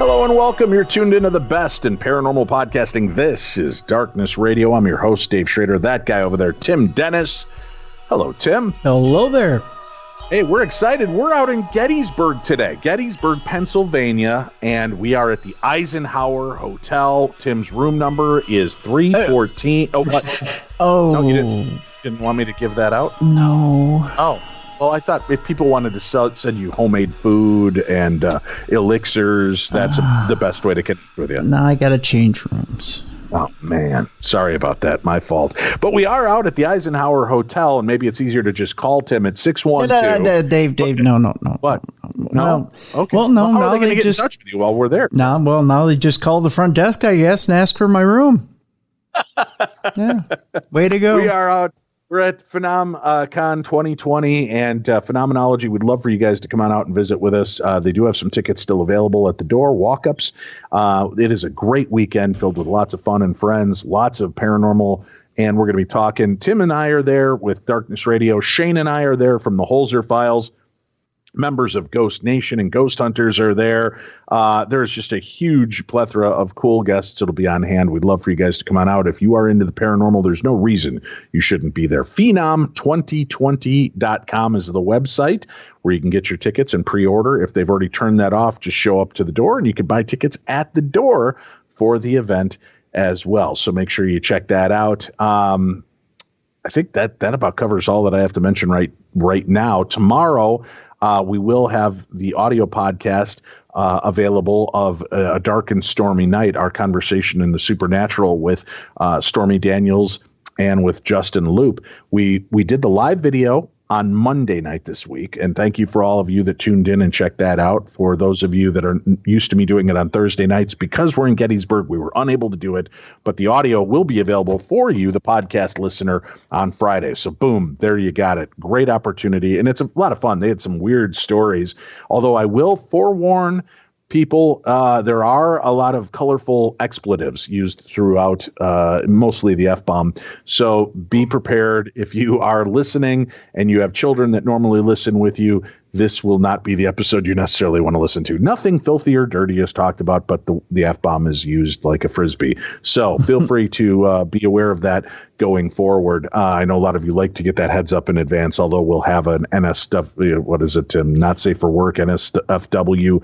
Hello and welcome. You're tuned into the best in paranormal podcasting. This is Darkness Radio. I'm your host, Dave Schrader. That guy over there, Tim Dennis. Hello, Tim. Hello there. Hey, we're excited. We're out in Gettysburg today, Gettysburg, Pennsylvania, and we are at the Eisenhower Hotel. Tim's room number is 314. Oh, what? Oh. No, you didn't want me to give that out? No. Oh. Well, I thought if people wanted to send you homemade food and elixirs, that's the best way to connect with you. Now I got to change rooms. Oh, man. Sorry about that. My fault. But we are out at the Eisenhower Hotel, and maybe it's easier to just call Tim at 612. Dave, no. What? No? Okay. Well, no, how now are they going to get just in touch with you while we're there? Now they just call the front desk, I guess, and ask for my room. Yeah. Way to go. We are out. We're at PhenomCon 2020 and Phenomenology. We'd love for you guys to come on out and visit with us. They do have some tickets still available at the door, walk-ups. It is a great weekend filled with lots of fun and friends, lots of paranormal, and we're going to be talking. Tim and I are there with Darkness Radio. Shane and I are there from the Holzer Files. Members of Ghost Nation and Ghost Hunters are there. There's just a huge plethora of cool guests that'll be on hand. We'd love for you guys to come on out. If you are into the paranormal, there's no reason you shouldn't be there. Phenom2020.com is the website where you can get your tickets and pre-order. If they've already turned that off, just show up to the door and you can buy tickets at the door for the event as well. So make sure you check that out. I think that about covers all that I have to mention right now. Tomorrow, we will have the audio podcast available of A Dark and Stormy Night, our conversation in the supernatural with Stormy Daniels and with Justin Loop. We did the live video on Monday night this week, and thank you for all of you that tuned in and checked that out. For those of you that are used to me doing it on Thursday nights, because we're in Gettysburg, we were unable to do it, but the audio will be available for you, the podcast listener, on Friday. So boom, there you got it. Great opportunity, and it's a lot of fun. They had some weird stories, although I will forewarn people, there are a lot of colorful expletives used throughout, mostly the F-bomb. So be prepared. If you are listening and you have children that normally listen with you, this will not be the episode you necessarily want to listen to. Nothing filthy or dirty is talked about, but the F-bomb is used like a Frisbee. So feel free to be aware of that going forward. I know a lot of you like to get that heads up in advance, although we'll have an what is it, not safe for work, NSFW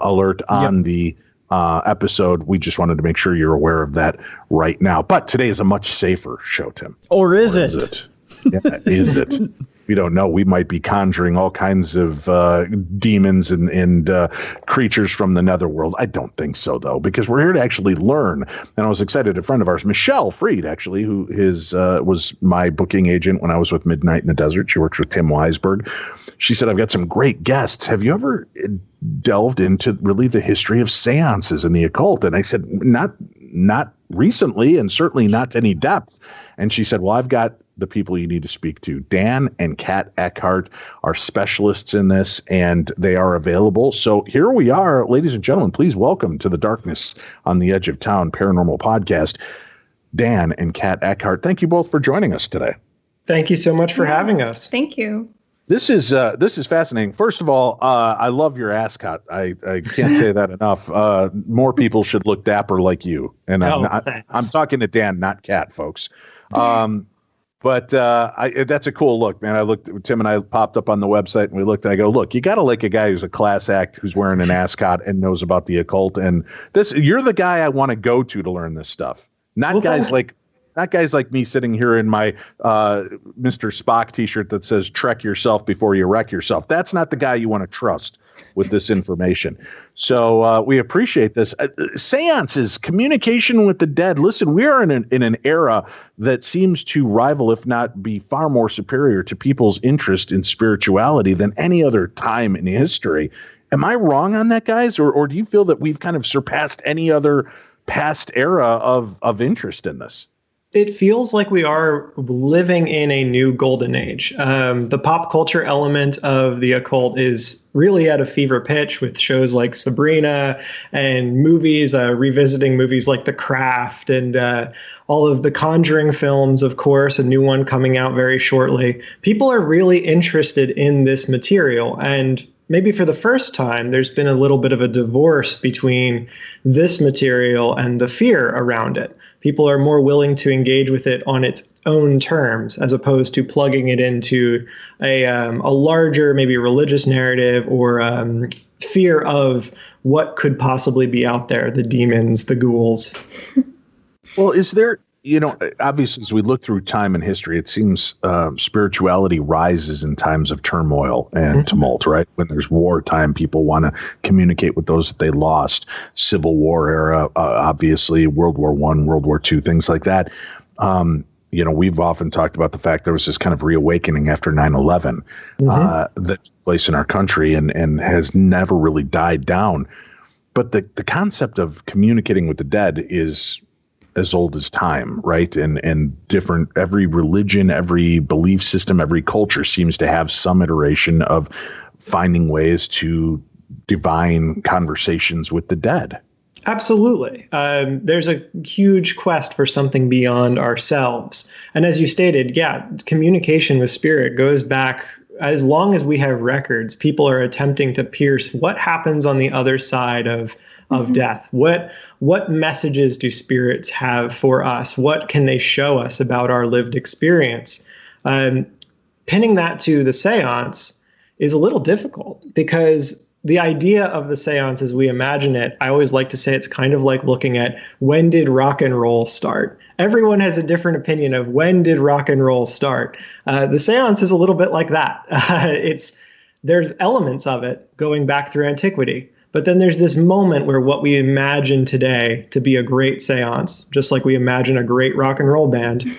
alert on the episode. We just wanted to make sure you're aware of that right now. But today is a much safer show, Tim. Or is it? Yeah, is it? We don't know. We might be conjuring all kinds of demons and creatures from the netherworld. I don't think so, though, because we're here to actually learn. And I was excited. A friend of ours, Michelle Freed, actually, who was my booking agent when I was with Midnight in the Desert. She works with Tim Weisberg. She said, I've got some great guests. Have you ever delved into really the history of seances and the occult? And I said, not recently, and certainly not to any depth. And she said, well, I've got the people you need to speak to. Dan and Kat Ekhart are specialists in this, and they are available. So here we are, ladies and gentlemen. Please welcome to the Darkness on the Edge of Town Paranormal Podcast, Dan and Kat Ekhart. Thank you both for joining us today. Thank you so much for having us. Thank you. This is fascinating. First of all, I love your ascot. I can't say that enough. More people should look dapper like you. And I'm talking to Dan, not Kat, folks. But that's a cool look, man. Tim and I popped up on the website and we looked, and I go, look, you got to like a guy who's a class act, who's wearing an ascot and knows about the occult. And you're the guy I want to go to learn this stuff. Not guys like me sitting here in my Mr. Spock t-shirt that says trek yourself before you wreck yourself. That's not the guy you want to trust with this information. So we appreciate this. Seances, communication with the dead. Listen, we are in an era that seems to rival, if not be far more superior to people's interest in spirituality than any other time in history. Am I wrong on that, guys? Or do you feel that we've kind of surpassed any other past era of interest in this? It feels like we are living in a new golden age. The pop culture element of the occult is really at a fever pitch with shows like Sabrina and movies, revisiting movies like The Craft and all of the Conjuring films, of course, a new one coming out very shortly. People are really interested in this material. And maybe for the first time, there's been a little bit of a divorce between this material and the fear around it. People are more willing to engage with it on its own terms, as opposed to plugging it into a larger, maybe religious narrative or fear of what could possibly be out there, the demons, the ghouls. Well, is there, obviously, as we look through time and history, it seems spirituality rises in times of turmoil and tumult, right? When there's wartime, people want to communicate with those that they lost. Civil War era, obviously, World War I, World War II, things like that. We've often talked about the fact there was this kind of reawakening after 9/11 that took place in our country and has never really died down. But the concept of communicating with the dead is as old as time, right? And different, every religion, every belief system, every culture seems to have some iteration of finding ways to divine conversations with the dead. Absolutely. There's a huge quest for something beyond ourselves. And as you stated, communication with spirit goes back as long as we have records. People are attempting to pierce what happens on the other side of death. What messages do spirits have for us? What can they show us about our lived experience? Pinning that to the seance is a little difficult, because the idea of the seance as we imagine it, I always like to say it's kind of like looking at, when did rock and roll start? Everyone has a different opinion of when did rock and roll start. The seance is a little bit like that. There's elements of it going back through antiquity. But then there's this moment where what we imagine today to be a great seance, just like we imagine a great rock and roll band,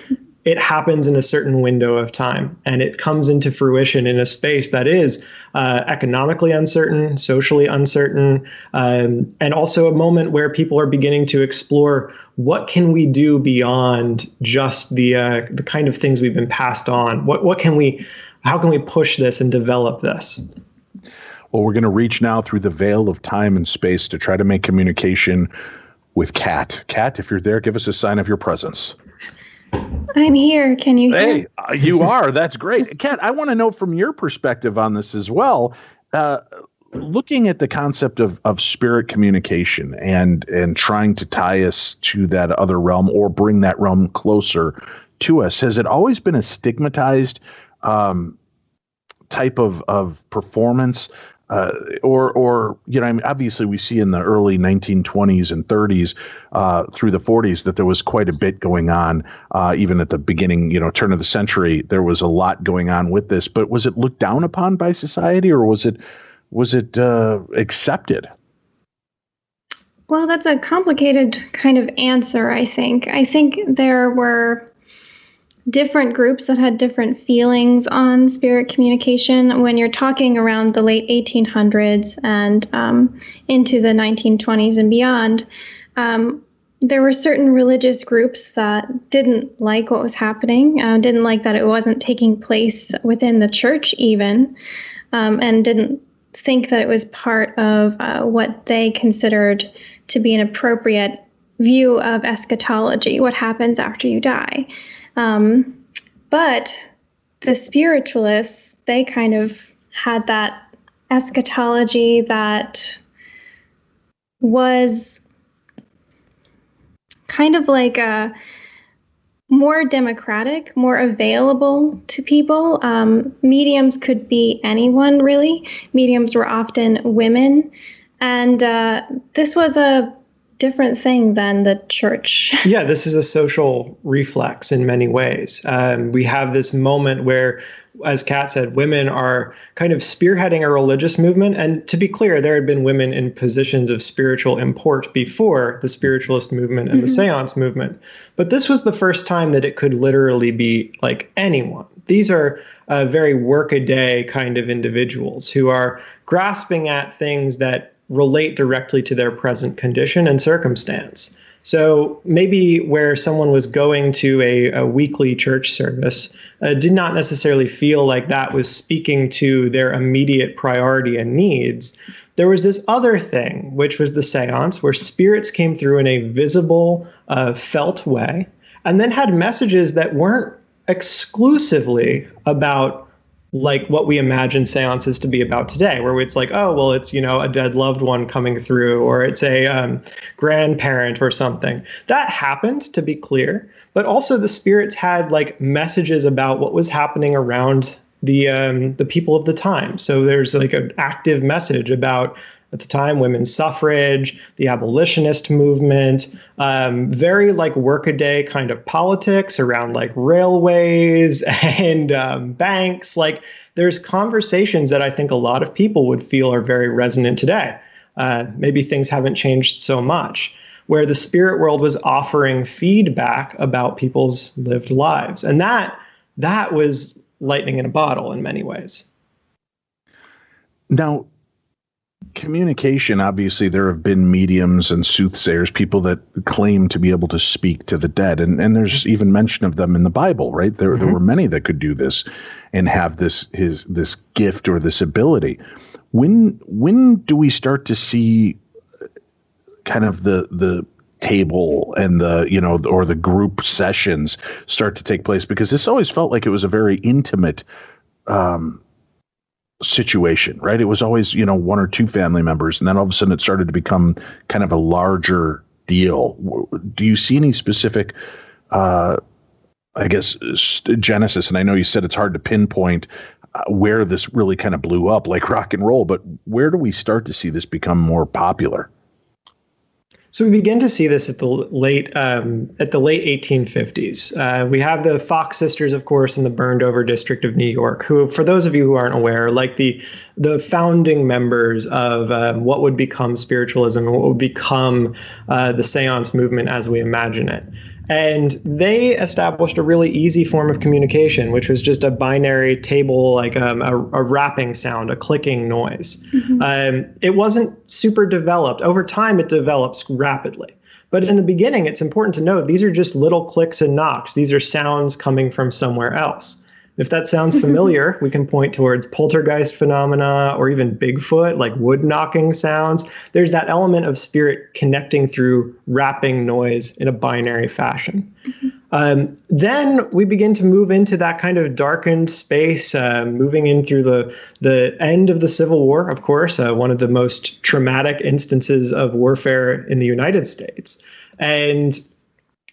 it happens in a certain window of time, and it comes into fruition in a space that is economically uncertain, socially uncertain, and also a moment where people are beginning to explore what can we do beyond just the kind of things we've been passed on. How can we push this and develop this? Well, we're going to reach now through the veil of time and space to try to make communication with Kat. Kat, if you're there, give us a sign of your presence. I'm here. Can you hear? Hey, you are. That's great. Kat, I want to know from your perspective on this as well. Looking at the concept of spirit communication and trying to tie us to that other realm or bring that realm closer to us, has it always been a stigmatized type of performance? Or obviously we see in the early 1920s and 30s through the 40s that there was quite a bit going on. Even at the beginning, turn of the century, there was a lot going on with this. But was it looked down upon by society, or was it accepted? Well, that's a complicated kind of answer, I think. I think there were different groups that had different feelings on spirit communication. When you're talking around the late 1800s and into the 1920s and beyond, there were certain religious groups that didn't like what was happening, didn't like that it wasn't taking place within the church even, and didn't think that it was part of what they considered to be an appropriate view of eschatology, what happens after you die. But the spiritualists, they kind of had that eschatology that was kind of like a more democratic, more available to people. Mediums could be anyone, really. Mediums were often women. And this was a different thing than the church. Yeah, this is a social reflex in many ways. We have this moment where, as Kat said, women are kind of spearheading a religious movement. And to be clear, there had been women in positions of spiritual import before the spiritualist movement and the seance movement. But this was the first time that it could literally be like anyone. These are very workaday kind of individuals who are grasping at things that relate directly to their present condition and circumstance. So maybe where someone was going to a weekly church service did not necessarily feel like that was speaking to their immediate priority and needs. There was this other thing, which was the seance, where spirits came through in a visible, felt way, and then had messages that weren't exclusively about like what we imagine seances to be about today, where it's like, oh, well, it's, a dead loved one coming through, or it's a grandparent or something. That happened, to be clear. But also the spirits had like messages about what was happening around the people of the time. So there's like an active message about, at the time, women's suffrage, the abolitionist movement, very like workaday kind of politics around like railways and banks. Like there's conversations that I think a lot of people would feel are very resonant today. Maybe things haven't changed so much, where the spirit world was offering feedback about people's lived lives. And that was lightning in a bottle in many ways. Now, communication, obviously, there have been mediums and soothsayers, people that claim to be able to speak to the dead. And there's even mention of them in the Bible, right? There were many that could do this and have this gift or this ability. When do we start to see kind of the table and or the group sessions start to take place? Because this always felt like it was a very intimate situation, right? It was always, one or two family members, and then all of a sudden it started to become kind of a larger deal. Do you see any specific, genesis? And I know you said it's hard to pinpoint where this really kind of blew up like rock and roll, but where do we start to see this become more popular? So we begin to see this at the late 1850s. We have the Fox sisters, of course, in the burned over district of New York, who, for those of you who aren't aware, like the founding members of what would become spiritualism and what would become the seance movement as we imagine it. And they established a really easy form of communication, which was just a binary table, like a rapping sound, a clicking noise. Mm-hmm. It wasn't super developed. Over time, it develops rapidly. But in the beginning, it's important to note these are just little clicks and knocks. These are sounds coming from somewhere else. If that sounds familiar, we can point towards poltergeist phenomena or even Bigfoot, like wood knocking sounds. There's that element of spirit connecting through rapping noise in a binary fashion. Mm-hmm. Then we begin to move into that kind of darkened space, moving in through the end of the Civil War, of course, one of the most traumatic instances of warfare in the United States. And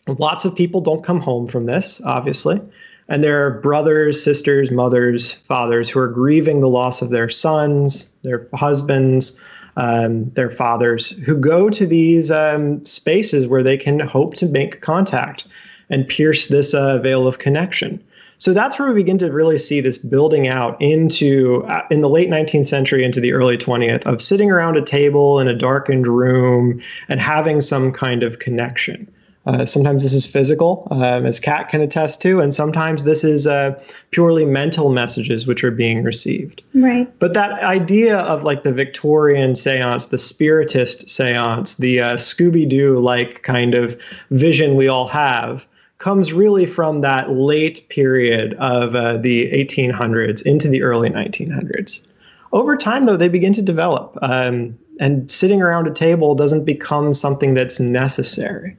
lots of people don't come home from this, obviously. And there are brothers, sisters, mothers, fathers who are grieving the loss of their sons, their husbands, their fathers, who go to these spaces where they can hope to make contact and pierce this veil of connection. So that's where we begin to really see this building out into, in the late 19th century into the early 20th, of sitting around a table in a darkened room and having some kind of connection. Sometimes this is physical, as Kat can attest to, and sometimes this is purely mental messages which are being received. Right. But that idea of like the Victorian seance, the spiritist seance, the Scooby-Doo like kind of vision we all have comes really from that late period of the 1800s into the early 1900s. Over time, though, they begin to develop, and sitting around a table doesn't become something that's necessary.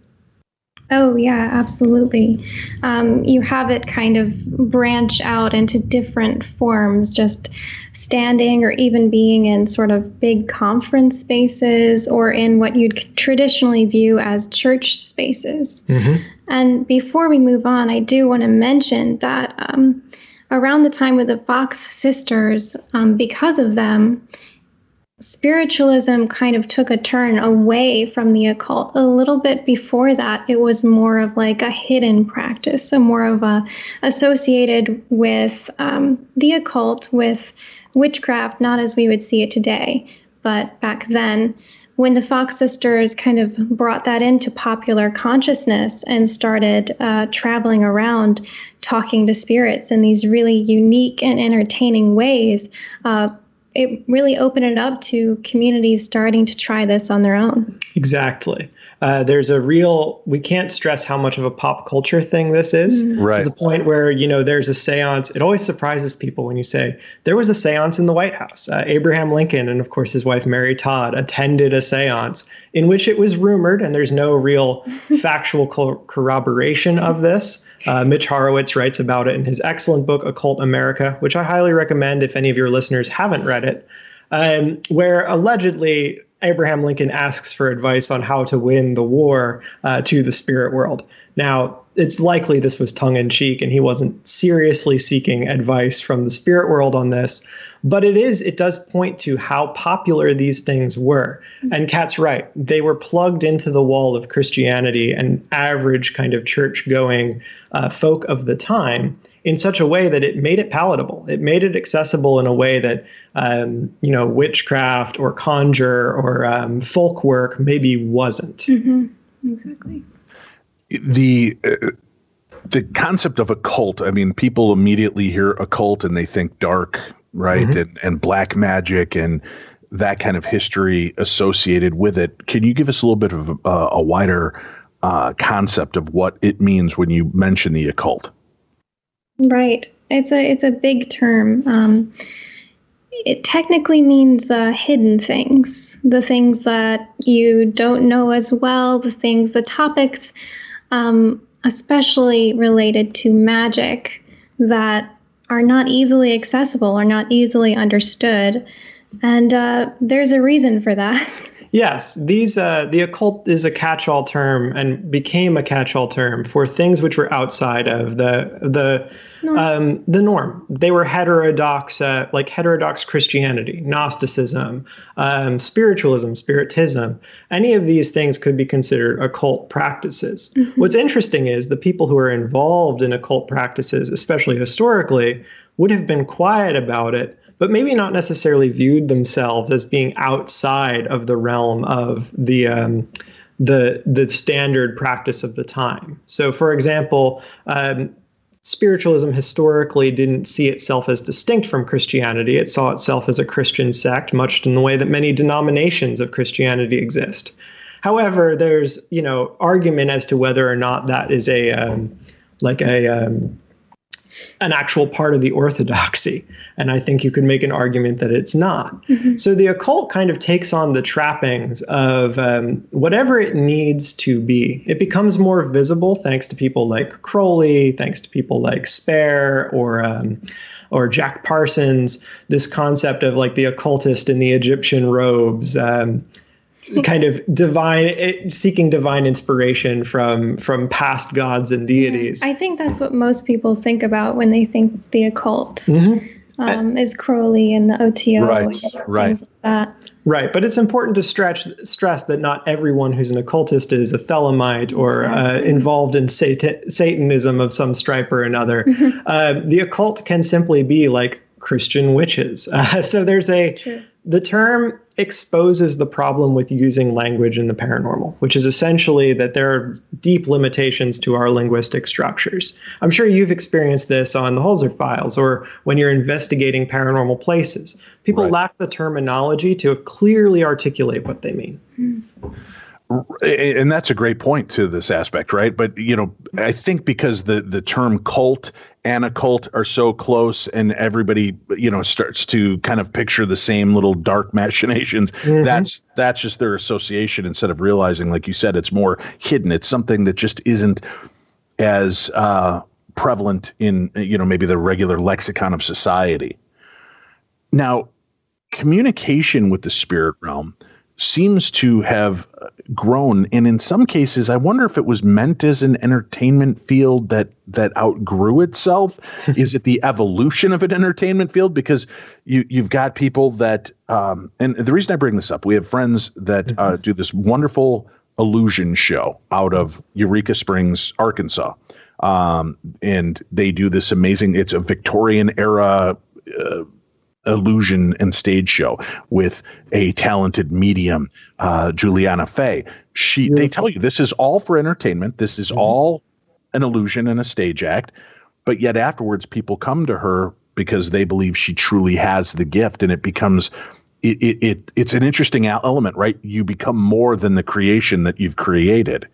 Oh, yeah, absolutely. You have it kind of branch out into different forms, just standing or even being in sort of big conference spaces or in what you'd traditionally view as church spaces. Mm-hmm. And before we move on, I do want to mention that around the time with the Fox sisters, because of them, spiritualism kind of took a turn away from the occult. A little bit before that, it was more of like a hidden practice, so more of a associated with the occult, with witchcraft, not as we would see it today. But back then, when the Fox sisters kind of brought that into popular consciousness and started traveling around talking to spirits in these really unique and entertaining ways, it really opened it up to communities starting to try this on their own. Exactly. we can't stress how much of a pop culture thing this is, Right. to the point where, there's a seance. It always surprises people when you say there was a seance in the White House. Abraham Lincoln and, of course, his wife, Mary Todd, attended a seance in which it was rumored, and there's no real factual corroboration of this. Mitch Horowitz writes about it in his excellent book, Occult America, which I highly recommend if any of your listeners haven't read it, where allegedly Abraham Lincoln asks for advice on how to win the war to the spirit world. Now, it's likely this was tongue-in-cheek and he wasn't seriously seeking advice from the spirit world on this, but it does point to how popular these things were. And Kat's right. They were plugged into the wall of Christianity and average kind of church-going folk of the time in such a way that it made it palatable. It made it accessible in a way that, witchcraft or conjure or folk work maybe wasn't. Mm-hmm. Exactly. The concept of occult, I mean, people immediately hear occult and they think dark, right? Mm-hmm. And black magic and that kind of history associated with it. Can you give us a little bit of a wider concept of what it means when you mention the occult? Right. It's a big term. It technically means hidden things, the things that you don't know as well, the topics, especially related to magic, that are not easily accessible or not easily understood. And there's a reason for that. Yes, the occult is a catch-all term and became a catch-all term for things which were outside of the norm. They were heterodox, like heterodox Christianity, Gnosticism, spiritualism, Spiritism. Any of these things could be considered occult practices. Mm-hmm. What's interesting is the people who are involved in occult practices, especially historically, would have been quiet about it, but maybe not necessarily viewed themselves as being outside of the realm of the standard practice of the time. So, for example, spiritualism historically didn't see itself as distinct from Christianity. It saw itself as a Christian sect, much in the way that many denominations of Christianity exist. However, there's argument as to whether or not that is an actual part of the orthodoxy. And I think you could make an argument that it's not. Mm-hmm. So the occult kind of takes on the trappings of whatever it needs to be. It becomes more visible thanks to people like Crowley, thanks to people like Spare or Jack Parsons, this concept of like the occultist in the Egyptian robes, kind of seeking divine inspiration from past gods and deities. I think that's what most people think about when they think the occult. Mm-hmm. Is Crowley and the OTO and things like that. Right, but it's important to stress that not everyone who's an occultist is a Thelemite or involved in Satanism of some stripe or another. Mm-hmm. The occult can simply be like Christian witches. So there's the term exposes the problem with using language in the paranormal, which is essentially that there are deep limitations to our linguistic structures. I'm sure you've experienced this on the Holzer files or when you're investigating paranormal places. People lack the terminology to clearly articulate what they mean. And that's a great point to this aspect, right? But, I think because the term cult and occult are so close and everybody, starts to kind of picture the same little dark machinations, mm-hmm. that's just their association instead of realizing, like you said, it's more hidden. It's something that just isn't as prevalent in, maybe the regular lexicon of society. Now, communication with the spirit realm seems to have grown, and in some cases, I wonder if it was meant as an entertainment field that outgrew itself. Is it the evolution of an entertainment field? Because you've got people that, and the reason I bring this up, we have friends that do this wonderful illusion show out of Eureka Springs, Arkansas, and they do this amazing. It's a Victorian era illusion and stage show with a talented medium, Juliana Fay. They tell you this is all for entertainment. This is all an illusion and a stage act. But yet afterwards, people come to her because they believe she truly has the gift, and it becomes it's an interesting element, right? You become more than the creation that you've created.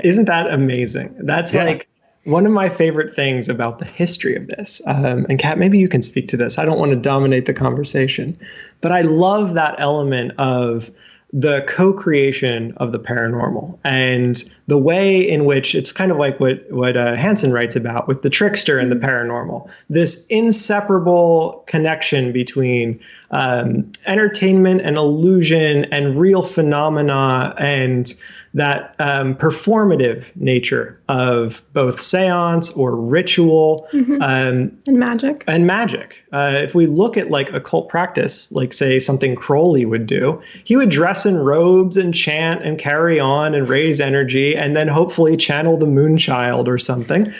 Isn't that amazing? That's like one of my favorite things about the history of this. And Kat, maybe you can speak to this. I don't want to dominate the conversation, but I love that element of the co-creation of the paranormal and the way in which it's kind of like what Hansen writes about with the trickster and the paranormal, this inseparable connection between entertainment and illusion and real phenomena, and that performative nature of both seance or ritual and magic. If we look at like occult practice, like say something Crowley would do, he would dress in robes and chant and carry on and raise energy and then hopefully channel the moon child or something.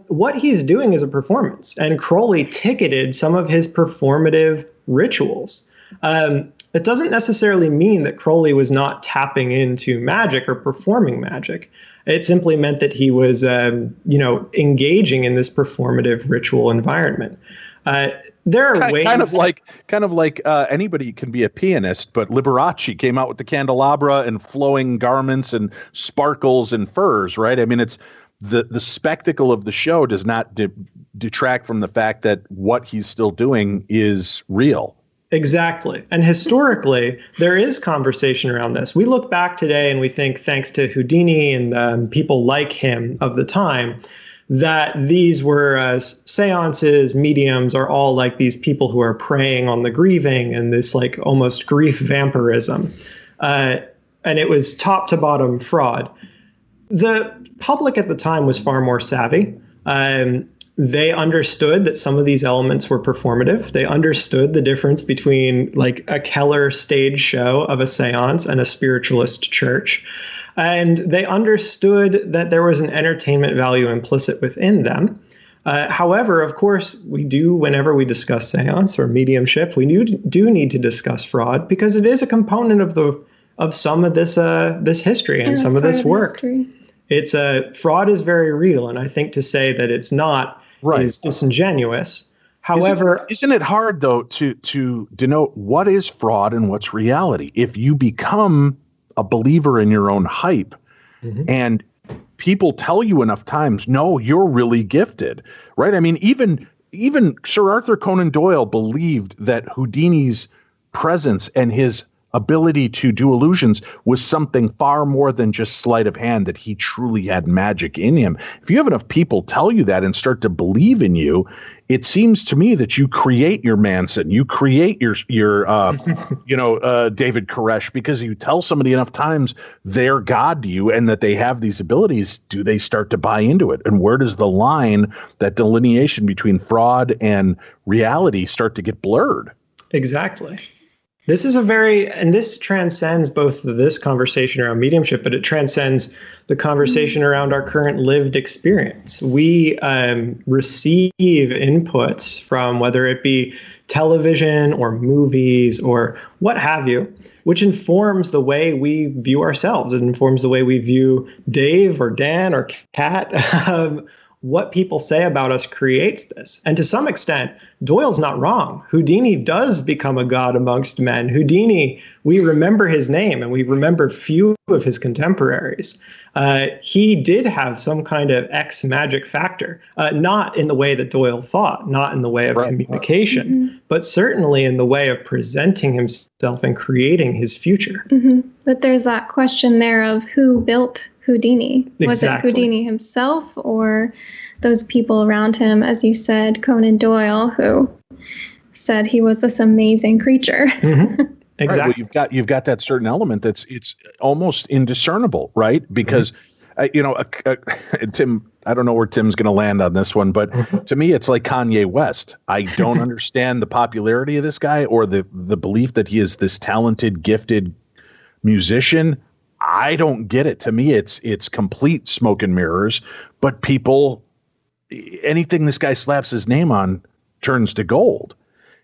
What he's doing is a performance, and Crowley ticketed some of his performative rituals. It doesn't necessarily mean that Crowley was not tapping into magic or performing magic. It simply meant that he was, engaging in this performative ritual environment. There are ways, kind of like anybody can be a pianist, but Liberace came out with the candelabra and flowing garments and sparkles and furs, right? I mean, it's the spectacle of the show does not detract from the fact that what he's still doing is real. Exactly. And historically, there is conversation around this. We look back today and we think, thanks to Houdini and people like him of the time, that these were seances, mediums are all like these people who are preying on the grieving and this like almost grief vampirism. And it was top to bottom fraud. The public at the time was far more savvy. They understood that some of these elements were performative. They understood the difference between like a Keller stage show of a seance and a spiritualist church. And they understood that there was an entertainment value implicit within them. However, of course, we do, whenever we discuss seance or mediumship, we do need to discuss fraud, because it is a component of some of this history and some of this work. It's fraud is very real, and I think to say that it's not is disingenuous. However, isn't it hard though to denote what is fraud and what's reality? If you become a believer in your own hype, and people tell you enough times, no, you're really gifted, right? I mean, even Sir Arthur Conan Doyle believed that Houdini's presence and his ability to do illusions was something far more than just sleight of hand, that he truly had magic in him. If you have enough people tell you that and start to believe in you, it seems to me that you create your Manson, you create your David Koresh, because you tell somebody enough times they're God to you and that they have these abilities. Do they start to buy into it? And where does the line, that delineation between fraud and reality, start to get blurred? Exactly. This is and this transcends both this conversation around mediumship, but it transcends the conversation around our current lived experience. We receive inputs from whether it be television or movies or what have you, which informs the way we view ourselves. It informs the way we view Dave or Dan or Kat. What people say about us creates this. And to some extent, Doyle's not wrong. Houdini does become a god amongst men. Houdini, we remember his name and we remember few of his contemporaries. He did have some kind of X-magic factor, not in the way that Doyle thought, not in the way of communication, but certainly in the way of presenting himself and creating his future. But there's that question there of who built Houdini. Was it Houdini himself or those people around him, as you said, Conan Doyle, who said he was this amazing creature? Exactly. Right, well, you've got that certain element it's almost indiscernible, right? Because Tim, I don't know where Tim's going to land on this one, but to me, it's like Kanye West. I don't understand the popularity of this guy or the belief that he is this talented, gifted musician. I don't get it. To me, it's complete smoke and mirrors, but people, anything this guy slaps his name on turns to gold.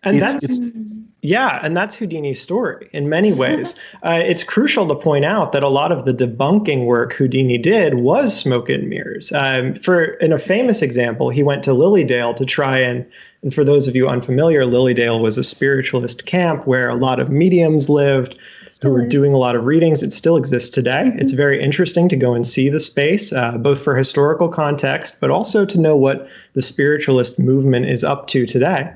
And that's Houdini's story in many ways. It's crucial to point out that a lot of the debunking work Houdini did was smoke and mirrors. In a famous example, he went to Lilydale to try and for those of you unfamiliar, Lilydale was a spiritualist camp where a lot of mediums lived who were doing a lot of readings. It still exists today. Mm-hmm. It's very interesting to go and see the space, both for historical context, but also to know what the spiritualist movement is up to today.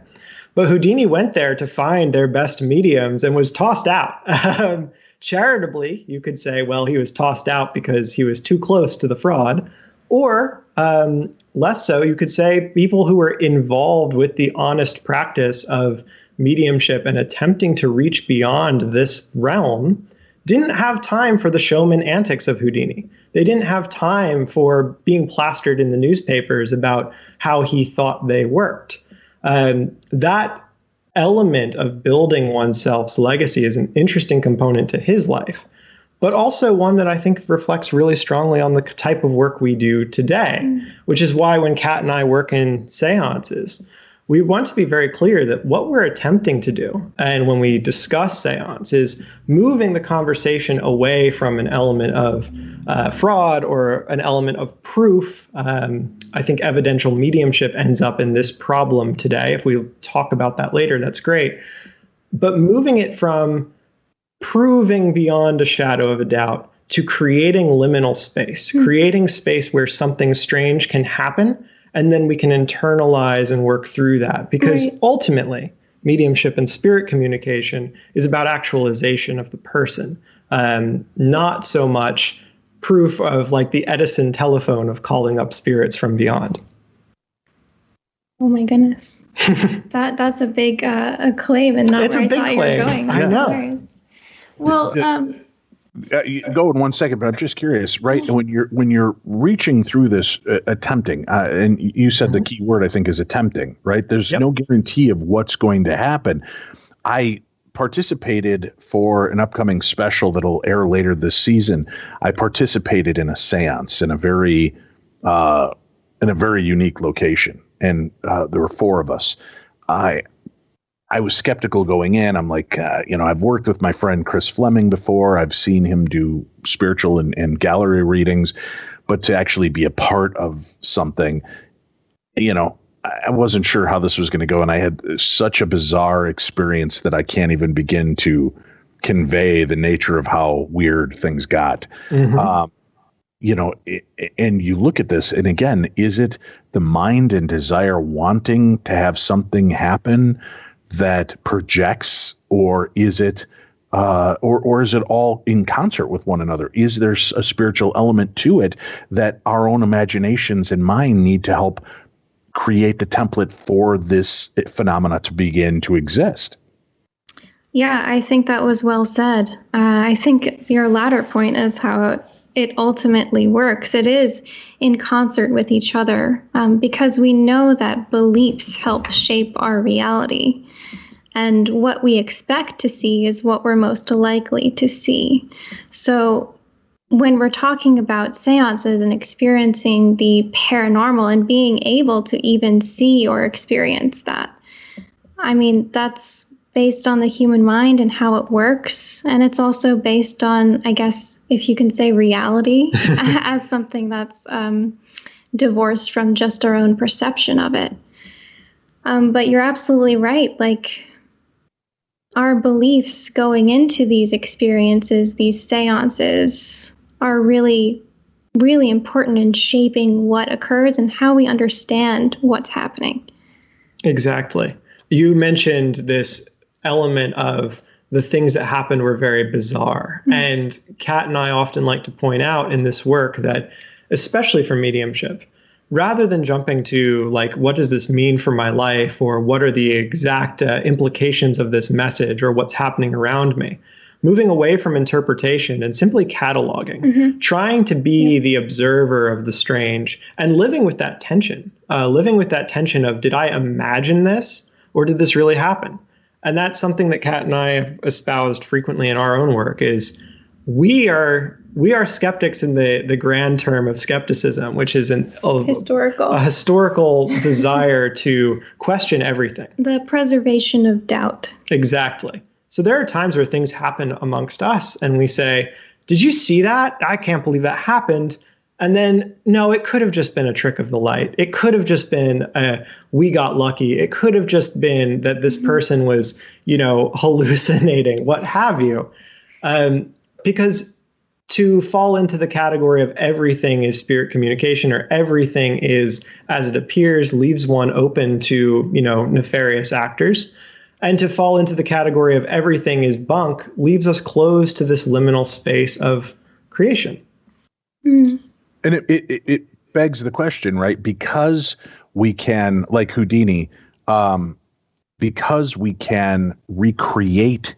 But Houdini went there to find their best mediums and was tossed out. Charitably, you could say, well, he was tossed out because he was too close to the fraud. Or less so, you could say people who were involved with the honest practice of mediumship and attempting to reach beyond this realm didn't have time for the showman antics of Houdini. They didn't have time for being plastered in the newspapers about how he thought they worked. That element of building oneself's legacy is an interesting component to his life, but also one that I think reflects really strongly on the type of work we do today, which is why when Kat and I work in seances, we want to be very clear that what we're attempting to do, and when we discuss seance, is moving the conversation away from an element of fraud or an element of proof. I think evidential mediumship ends up in this problem today. If we talk about that later, that's great. But moving it from proving beyond a shadow of a doubt to creating liminal space, creating space where something strange can happen, and then we can internalize and work through that. Because ultimately, mediumship and spirit communication is about actualization of the person, not so much proof of like the Edison telephone of calling up spirits from beyond. Oh my goodness. That's a big claim and not it's where a big I thought claim. you were going. I know. Well, go in 1 second, but I'm just curious, right? When you're reaching through this, attempting, and you said the key word I think is attempting, right? There's no guarantee of what's going to happen. I participated for an upcoming special that'll air later this season. I participated in a seance in a very unique location, and there were 4 of us. I was skeptical going in. I'm like, I've worked with my friend Chris Fleming before. I've seen him do spiritual and gallery readings, but to actually be a part of something, I wasn't sure how this was going to go. And I had such a bizarre experience that I can't even begin to convey the nature of how weird things got. And you look at this, and again, is it the mind and desire wanting to have something happen that projects, or is it or is it all in concert with one another? Is there a spiritual element to it that our own imaginations and mind need to help create the template for this phenomena to begin to exist? Yeah, I think that was well said. I think your latter point is how it ultimately works. It is in concert with each other, because we know that beliefs help shape our reality. And what we expect to see is what we're most likely to see. So when we're talking about seances and experiencing the paranormal and being able to even see or experience that, I mean, that's based on the human mind and how it works. And it's also based on, I guess, if you can say reality as something that's divorced from just our own perception of it. But you're absolutely right. Like, our beliefs going into these experiences, these seances, are really, really important in shaping what occurs and how we understand what's happening. Exactly. You mentioned this element of the things that happened were very bizarre. Mm-hmm. And Kat and I often like to point out in this work that, especially for mediumship, rather than jumping to like, what does this mean for my life, or what are the exact implications of this message, or what's happening around me, moving away from interpretation and simply cataloging, trying to be the observer of the strange and living with that tension of, did I imagine this, or did this really happen? And that's something that Kat and I have espoused frequently in our own work, is we are skeptics in the grand term of skepticism, which is a historical desire to question everything. The preservation of doubt. Exactly. So there are times where things happen amongst us and we say, did you see that? I can't believe that happened. And then, no, it could have just been a trick of the light. It could have just been we got lucky. It could have just been that this person was, hallucinating, what have you. Because to fall into the category of everything is spirit communication or everything is as it appears leaves one open to, nefarious actors. And to fall into the category of everything is bunk leaves us closed to this liminal space of creation. Mm. And it begs the question, right? Because we can, like Houdini, because we can recreate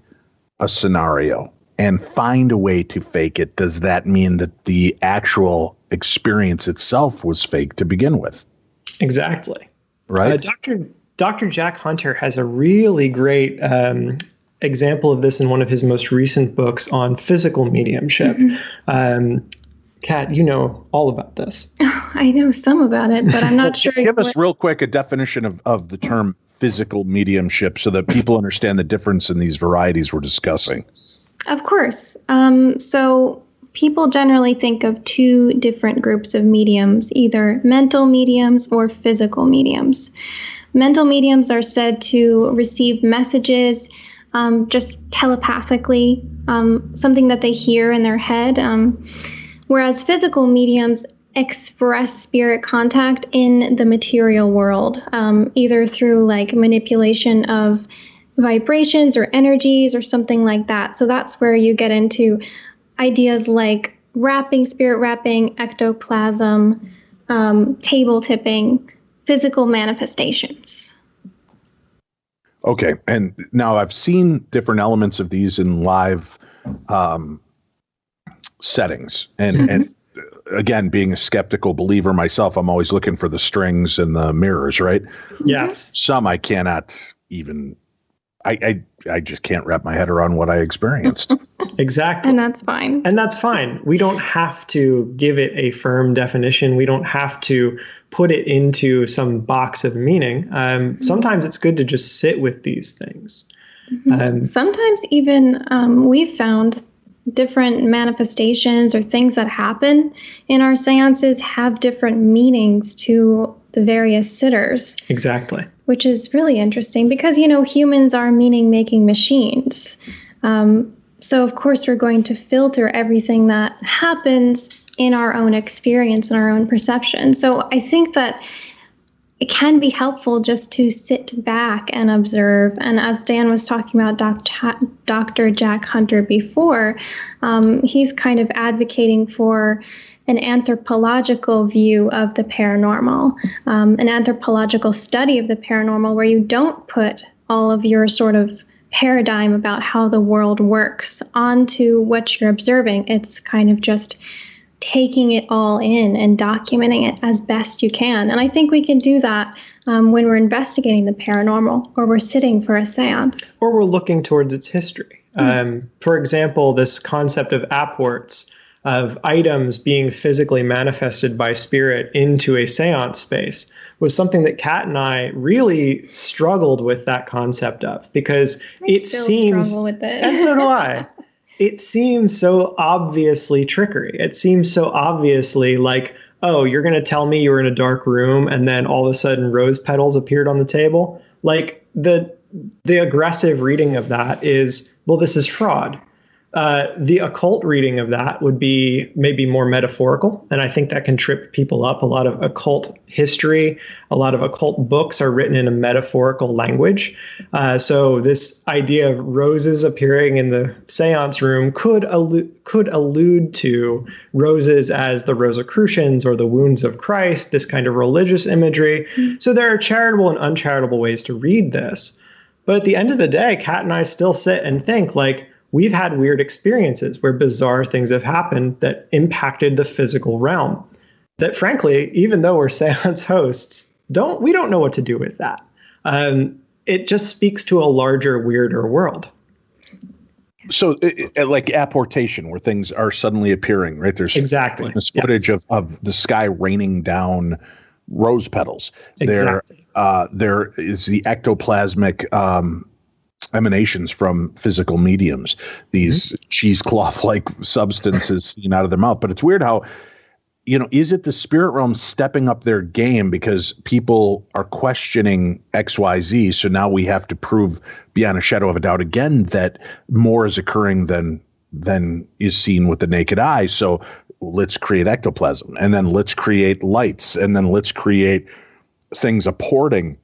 a scenario and find a way to fake it, does that mean that the actual experience itself was fake to begin with? Exactly. Right. Dr. Jack Hunter has a really great example of this in one of his most recent books on physical mediumship. Kat, you know all about this. I know some about it, but I'm not sure. Give us real quick a definition of the term physical mediumship so that people understand the difference in these varieties we're discussing. Of course. So people generally think of two different groups of mediums, either mental mediums or physical mediums. Mental mediums are said to receive messages just telepathically, something that they hear in their head. Whereas physical mediums express spirit contact in the material world, either through like manipulation of vibrations or energies or something like that. So that's where you get into ideas like spirit wrapping, ectoplasm, table tipping, physical manifestations. Okay. And now I've seen different elements of these in live settings. And again, being a skeptical believer myself, I'm always looking for the strings and the mirrors, right? Yes. Some I cannot even, I just can't wrap my head around what I experienced. Exactly. And that's fine. And that's fine. We don't have to give it a firm definition. We don't have to put it into some box of meaning. Sometimes it's good to just sit with these things. Sometimes even we've found different manifestations or things that happen in our seances have different meanings to the various sitters. Exactly. Which is really interesting because, humans are meaning-making machines. So, of course, we're going to filter everything that happens in our own experience and our own perception. So I think that it can be helpful just to sit back and observe. And as Dan was talking about Dr. Jack Hunter before, he's kind of advocating for an anthropological view of the paranormal, an anthropological study of the paranormal where you don't put all of your sort of paradigm about how the world works onto what you're observing. It's kind of just taking it all in and documenting it as best you can. And I think we can do that when we're investigating the paranormal or we're sitting for a seance. Or we're looking towards its history. For example, this concept of apports, of items being physically manifested by spirit into a seance space, was something that Kat and I really struggled with that concept of, because I still struggle with it. And so do I. It seems so obviously trickery. It seems so obviously like, oh, you're going to tell me you were in a dark room and then all of a sudden rose petals appeared on the table. Like the aggressive reading of that is, well, this is fraud. The occult reading of that would be maybe more metaphorical, and I think that can trip people up. A lot of occult history, a lot of occult books are written in a metaphorical language. So this idea of roses appearing in the seance room could allude to roses as the Rosicrucians or the wounds of Christ, this kind of religious imagery. So there are charitable and uncharitable ways to read this. But at the end of the day, Kat and I still sit and think like, we've had weird experiences where bizarre things have happened that impacted the physical realm. That frankly, even though we're seance hosts, we don't know what to do with that. It just speaks to a larger, weirder world. So like apportation, where things are suddenly appearing, right? There's Exactly. this footage of the sky raining down rose petals. Exactly. There is the ectoplasmic emanations from physical mediums, these cheesecloth-like substances seen out of their mouth. But it's weird how, is it the spirit realm stepping up their game because people are questioning XYZ? So now we have to prove beyond a shadow of a doubt again that more is occurring than is seen with the naked eye. So let's create ectoplasm, and then let's create lights, and then let's create things apporting.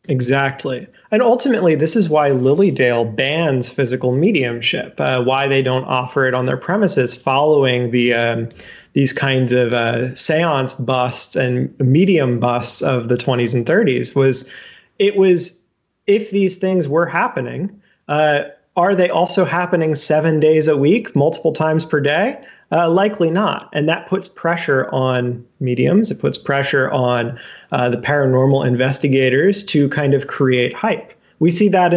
Exactly. And ultimately, this is why Lilydale bans physical mediumship, why they don't offer it on their premises following these kinds of seance busts and medium busts of the 20s and 30s was if these things were happening, are they also happening 7 days a week, multiple times per day? Likely not. And that puts pressure on mediums. It puts pressure on the paranormal investigators to kind of create hype. We see that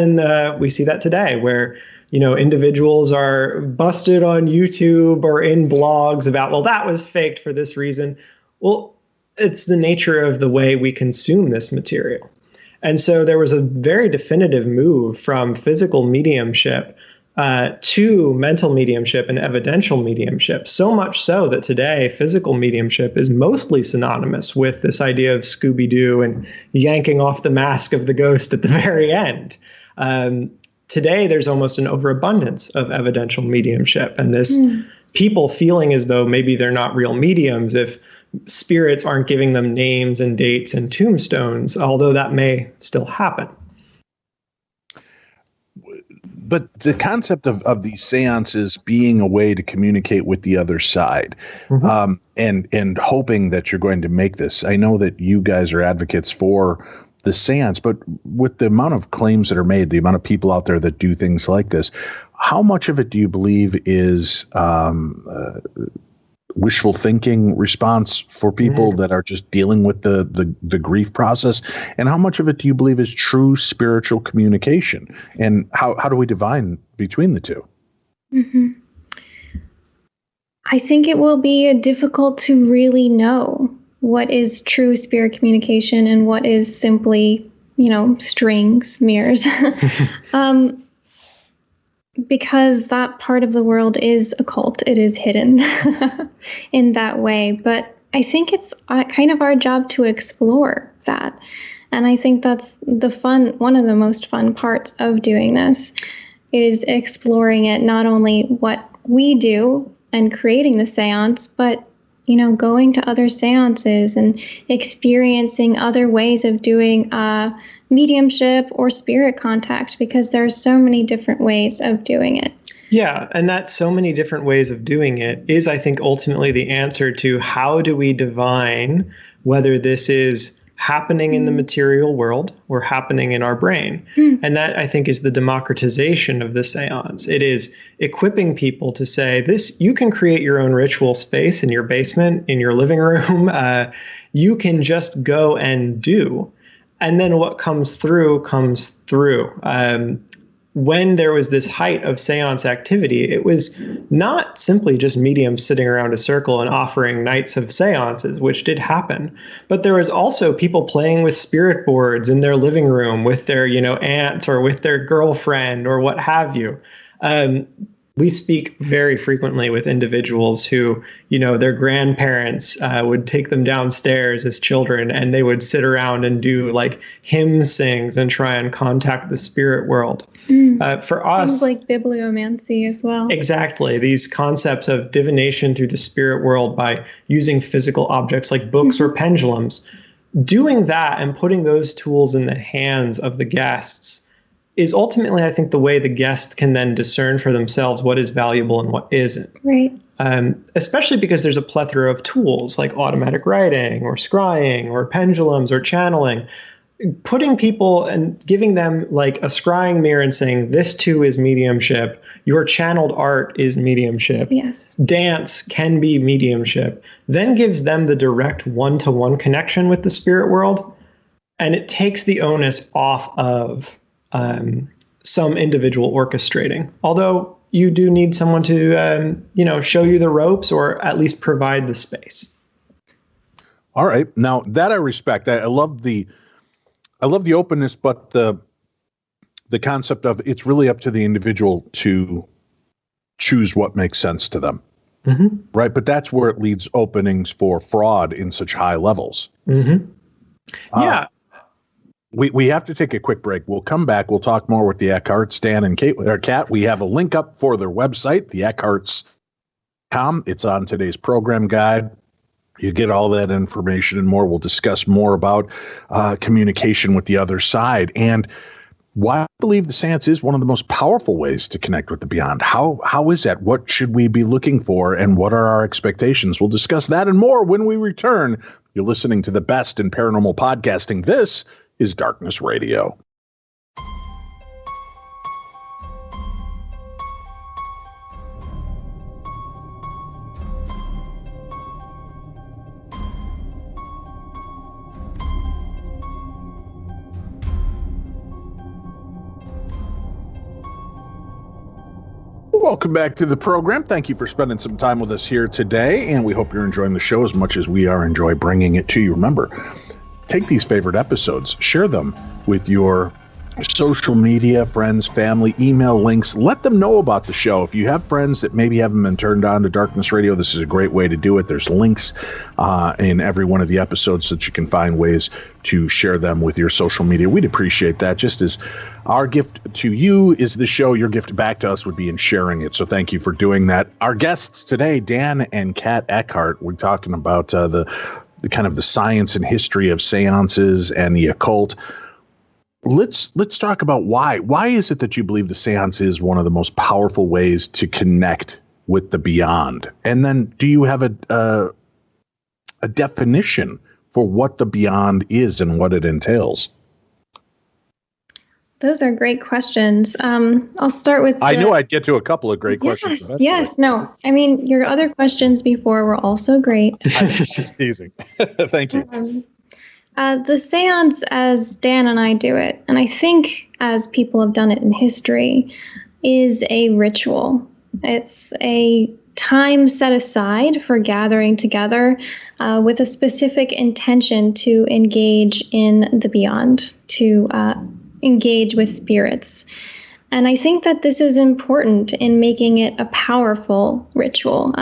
today where, individuals are busted on YouTube or in blogs about, well, that was faked for this reason. Well, it's the nature of the way we consume this material. And so there was a very definitive move from physical mediumship to mental mediumship and evidential mediumship, so much so that today physical mediumship is mostly synonymous with this idea of Scooby-Doo and yanking off the mask of the ghost at the very end. Today, there's almost an overabundance of evidential mediumship, and this people feeling as though maybe they're not real mediums if spirits aren't giving them names and dates and tombstones, although that may still happen. But the concept of these seances being a way to communicate with the other side, and hoping that you're going to make this. I know that you guys are advocates for the seance, but with the amount of claims that are made, the amount of people out there that do things like this, how much of it do you believe is wishful thinking response for people that are just dealing with the grief process? And how much of it do you believe is true spiritual communication? And how do we divine between the two? I think it will be difficult to really know what is true spirit communication and what is simply, strings, mirrors. Because that part of the world is occult. It is hidden in that way. But I think it's kind of our job to explore that. And I think that's one of the most fun parts of doing this is exploring it, not only what we do and creating the seance, but going to other seances and experiencing other ways of doing mediumship or spirit contact, because there are so many different ways of doing it. Yeah, and that so many different ways of doing it is, I think, ultimately the answer to how do we divine whether this is happening in the material world or happening in our brain. And that, I think, is the democratization of the seance. It is equipping people to say, you can create your own ritual space in your basement, in your living room. You can just go and do. And then what comes through comes through. When there was this height of seance activity, it was not simply just mediums sitting around a circle and offering nights of seances, which did happen, but there was also people playing with spirit boards in their living room with their, aunts or with their girlfriend or what have you. We speak very frequently with individuals who, their grandparents would take them downstairs as children, and they would sit around and do like hymn sings and try and contact the spirit world. For us, things like bibliomancy as well. Exactly. These concepts of divination through the spirit world by using physical objects like books or pendulums, doing that and putting those tools in the hands of the guests is ultimately, I think, the way the guest can then discern for themselves what is valuable and what isn't. Right. Especially because there's a plethora of tools like automatic writing or scrying or pendulums or channeling. Putting people and giving them like a scrying mirror and saying, this too is mediumship. Your channeled art is mediumship. Yes. Dance can be mediumship. Then gives them the direct one-to-one connection with the spirit world. And it takes the onus off of some individual orchestrating. Although you do need someone to, show you the ropes or at least provide the space. All right. Now that I respect, I love the openness, but the concept of it's really up to the individual to choose what makes sense to them. Mm-hmm. Right. But that's where it leaves openings for fraud in such high levels. Mm-hmm. Yeah. We have to take a quick break. We'll come back. We'll talk more with the Eckharts, Dan and Kat. We have a link up for their website, the Eckharts.com. It's on today's program guide. You get all that information and more. We'll discuss more about communication with the other side and why I believe the seance is one of the most powerful ways to connect with the beyond. How is that? What should we be looking for? And what are our expectations? We'll discuss that and more when we return. You're listening to the best in paranormal podcasting. This is Darkness Radio. Welcome back to the program. Thank you for spending some time with us here today, and we hope you're enjoying the show as much as we are enjoy bringing it to you. Remember, take these favorite episodes, share them with your social media, friends, family, email links. Let them know about the show. If you have friends that maybe haven't been turned on to Darkness Radio, this is a great way to do it. There's links in every one of the episodes so that you can find ways to share them with your social media. We'd appreciate that. Just as our gift to you is the show, your gift back to us would be in sharing it. So thank you for doing that. Our guests today, Dan and Kat Ekhart, we're talking about the kind of the science and history of seances and the occult. Let's talk about why. Why is it that you believe the seance is one of the most powerful ways to connect with the beyond? And then do you have a definition for what the beyond is and what it entails? Those are great questions. I'll start with... I knew I'd get to a couple of great questions. Yes. No, I mean, your other questions before were also great. Just teasing. Thank you. The seance, as Dan and I do it, and I think as people have done it in history, is a ritual. It's a time set aside for gathering together with a specific intention to engage in the beyond, to engage with spirits. And I think that this is important in making it a powerful ritual.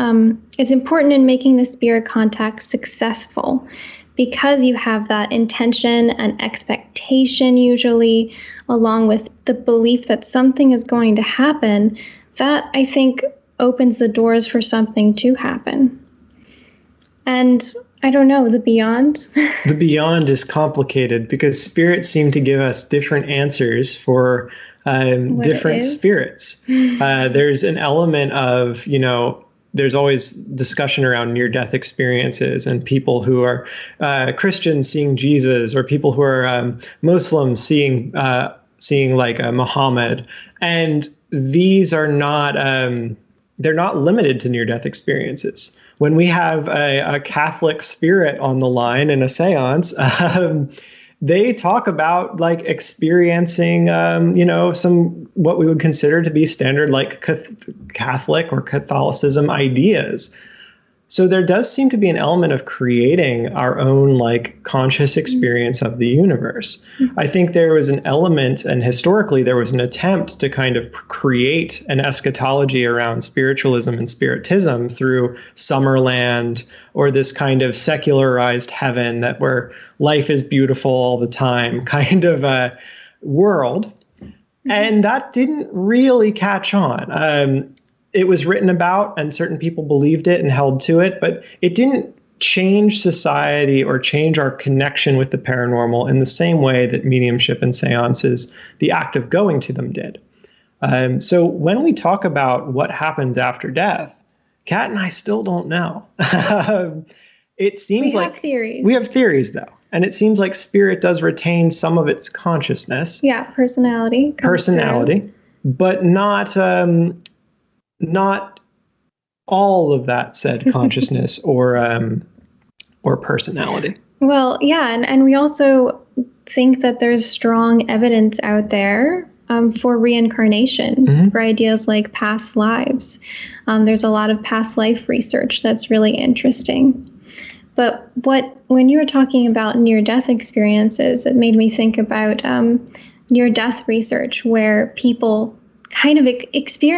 It's important in making the spirit contact successful, because you have that intention and expectation usually, along with the belief that something is going to happen. That, I think, opens the doors for something to happen. And I don't know, the beyond? The beyond is complicated because spirits seem to give us different answers for different spirits. There's an element of, there's always discussion around near-death experiences and people who are Christians seeing Jesus, or people who are Muslims seeing like Muhammad. And these are not, they're not limited to near-death experiences. When we have a Catholic spirit on the line in a seance, they talk about like experiencing, some what we would consider to be standard like Catholic or Catholicism ideas. So there does seem to be an element of creating our own like conscious experience of the universe. I think there was an element, and historically there was an attempt to kind of create an eschatology around spiritualism and spiritism through Summerland, or this kind of secularized heaven that where life is beautiful all the time kind of a world. And that didn't really catch on. It was written about and certain people believed it and held to it, but it didn't change society or change our connection with the paranormal in the same way that mediumship and seances, the act of going to them, did. So when we talk about what happens after death, Kat and I still don't know. It seems we like have theories. We have theories, though. And it seems like spirit does retain some of its consciousness. Yeah, personality. But not all of that said consciousness or personality. Well, yeah, and we also think that there's strong evidence out there for reincarnation, for ideas like past lives. There's a lot of past life research that's really interesting. But when you were talking about near-death experiences, it made me think about near-death research where people kind of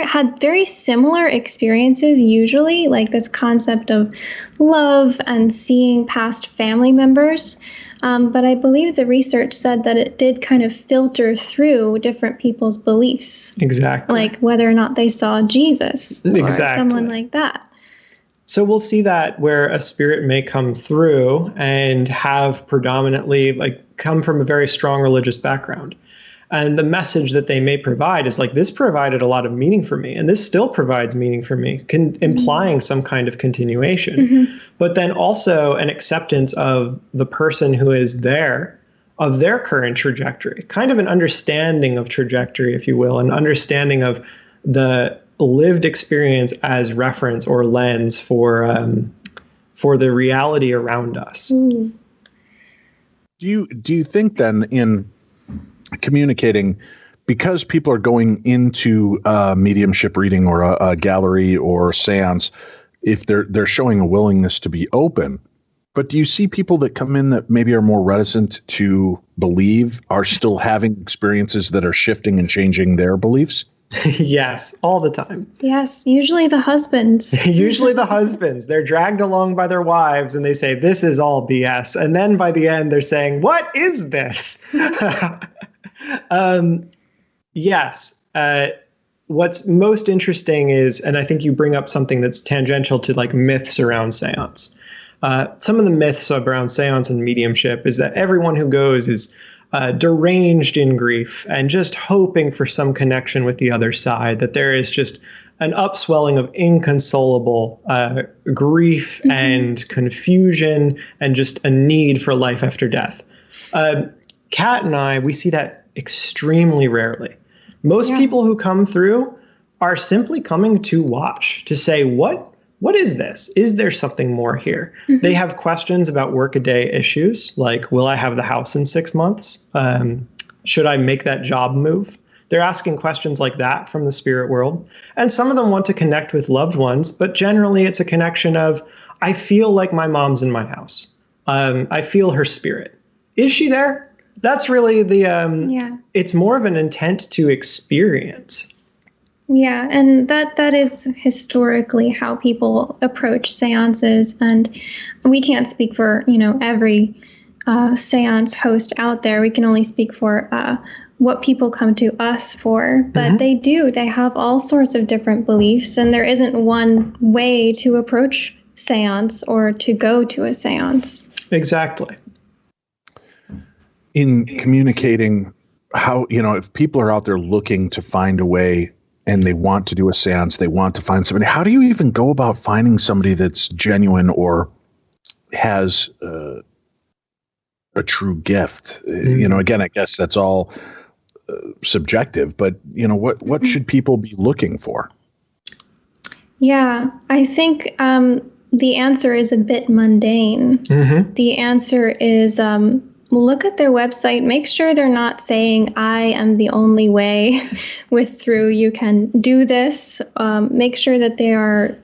had very similar experiences, usually, like this concept of love and seeing past family members. But I believe the research said that it did kind of filter through different people's beliefs. Exactly. Like whether or not they saw Jesus or someone like that. So we'll see that where a spirit may come through and have predominantly come from a very strong religious background. And the message that they may provide is like, this provided a lot of meaning for me, and this still provides meaning for me, implying some kind of continuation. But then also an acceptance of the person who is there, of their current trajectory, kind of an understanding of trajectory, if you will, an understanding of the lived experience as reference or lens for the reality around us. Do you think then in communicating, because people are going into mediumship reading or a gallery or seance, if they're showing a willingness to be open, but do you see people that come in that maybe are more reticent to believe are still having experiences that are shifting and changing their beliefs? Yes, all the time. Yes, usually the husbands. Usually the husbands. They're dragged along by their wives and they say, this is all BS. And then by the end, they're saying, what is this? Yes. What's most interesting is, and I think you bring up something that's tangential to like myths around seance. Some of the myths around seance and mediumship is that everyone who goes is deranged in grief and just hoping for some connection with the other side, that there is just an upswelling of inconsolable grief and confusion and just a need for life after death. Kat and I, we see that extremely rarely. Most people who come through are simply coming to watch, to say, what is this? Is there something more here? They have questions about workaday issues, like, will I have the house in 6 months? Should I make that job move? They're asking questions like that from the spirit world. And some of them want to connect with loved ones, but generally it's a connection of, I feel like my mom's in my house. I feel her spirit. Is she there? That's really it's more of an intent to experience. Yeah, and that is historically how people approach seances, and we can't speak for, every seance host out there. We can only speak for what people come to us for, but they have all sorts of different beliefs, and there isn't one way to approach seance or to go to a seance. Exactly. In communicating, how, if people are out there looking to find a way and they want to do a seance, they want to find somebody, how do you even go about finding somebody that's genuine or has a true gift? Again, I guess that's all subjective, but what should people be looking for? Yeah, I think the answer is a bit mundane. The answer is look at their website, make sure they're not saying, I am the only way through you can do this. Make sure that they are,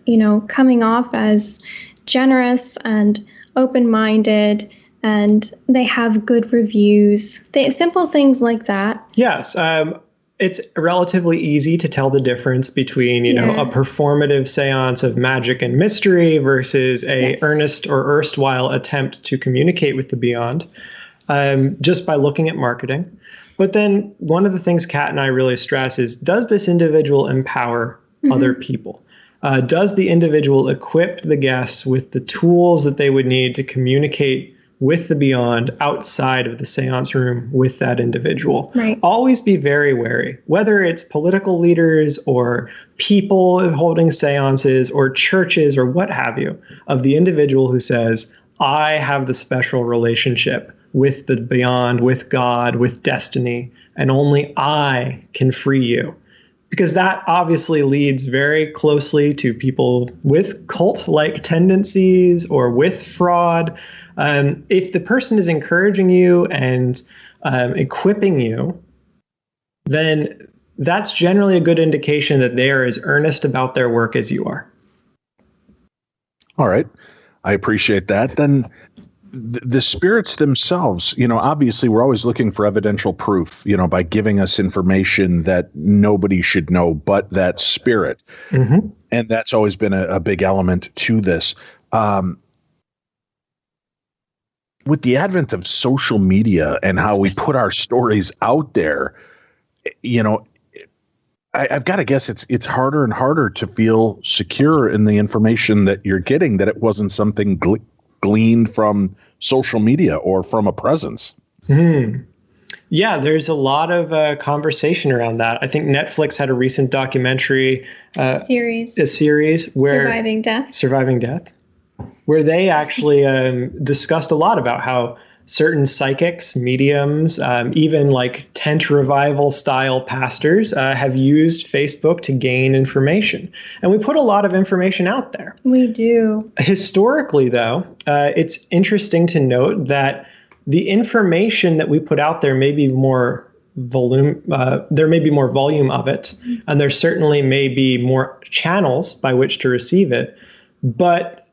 coming off as generous and open-minded, and they have good reviews. Simple things like that. Yes. It's relatively easy to tell the difference between, a performative seance of magic and mystery versus a earnest or erstwhile attempt to communicate with the beyond. Just by looking at marketing. But then one of the things Kat and I really stress is, does this individual empower other people? Does the individual equip the guests with the tools that they would need to communicate with the beyond outside of the seance room with that individual? Right. Always be very wary, whether it's political leaders or people holding seances or churches or what have you, of the individual who says, I have the special relationship with the beyond, with God, with destiny, and only I can free you. Because that obviously leads very closely to people with cult-like tendencies or with fraud. If the person is encouraging you and equipping you, then that's generally a good indication that they are as earnest about their work as you are. All right. I appreciate that. Then the spirits themselves, obviously we're always looking for evidential proof, by giving us information that nobody should know but that spirit. Mm-hmm. And that's always been a big element to this. With the advent of social media and how we put our stories out there, I've got to guess it's harder and harder to feel secure in the information that you're getting, that it wasn't something gleaned from social media or from a presence. Yeah, there's a lot of conversation around that. I think Netflix had a recent documentary a series where Surviving Death, where they actually discussed a lot about how certain psychics, mediums, even like tent revival style pastors have used Facebook to gain information. And we put a lot of information out there. We do. Historically, though, it's interesting to note that the information that we put out there may be more volume. There may be more volume of it, and there certainly may be more channels by which to receive it. But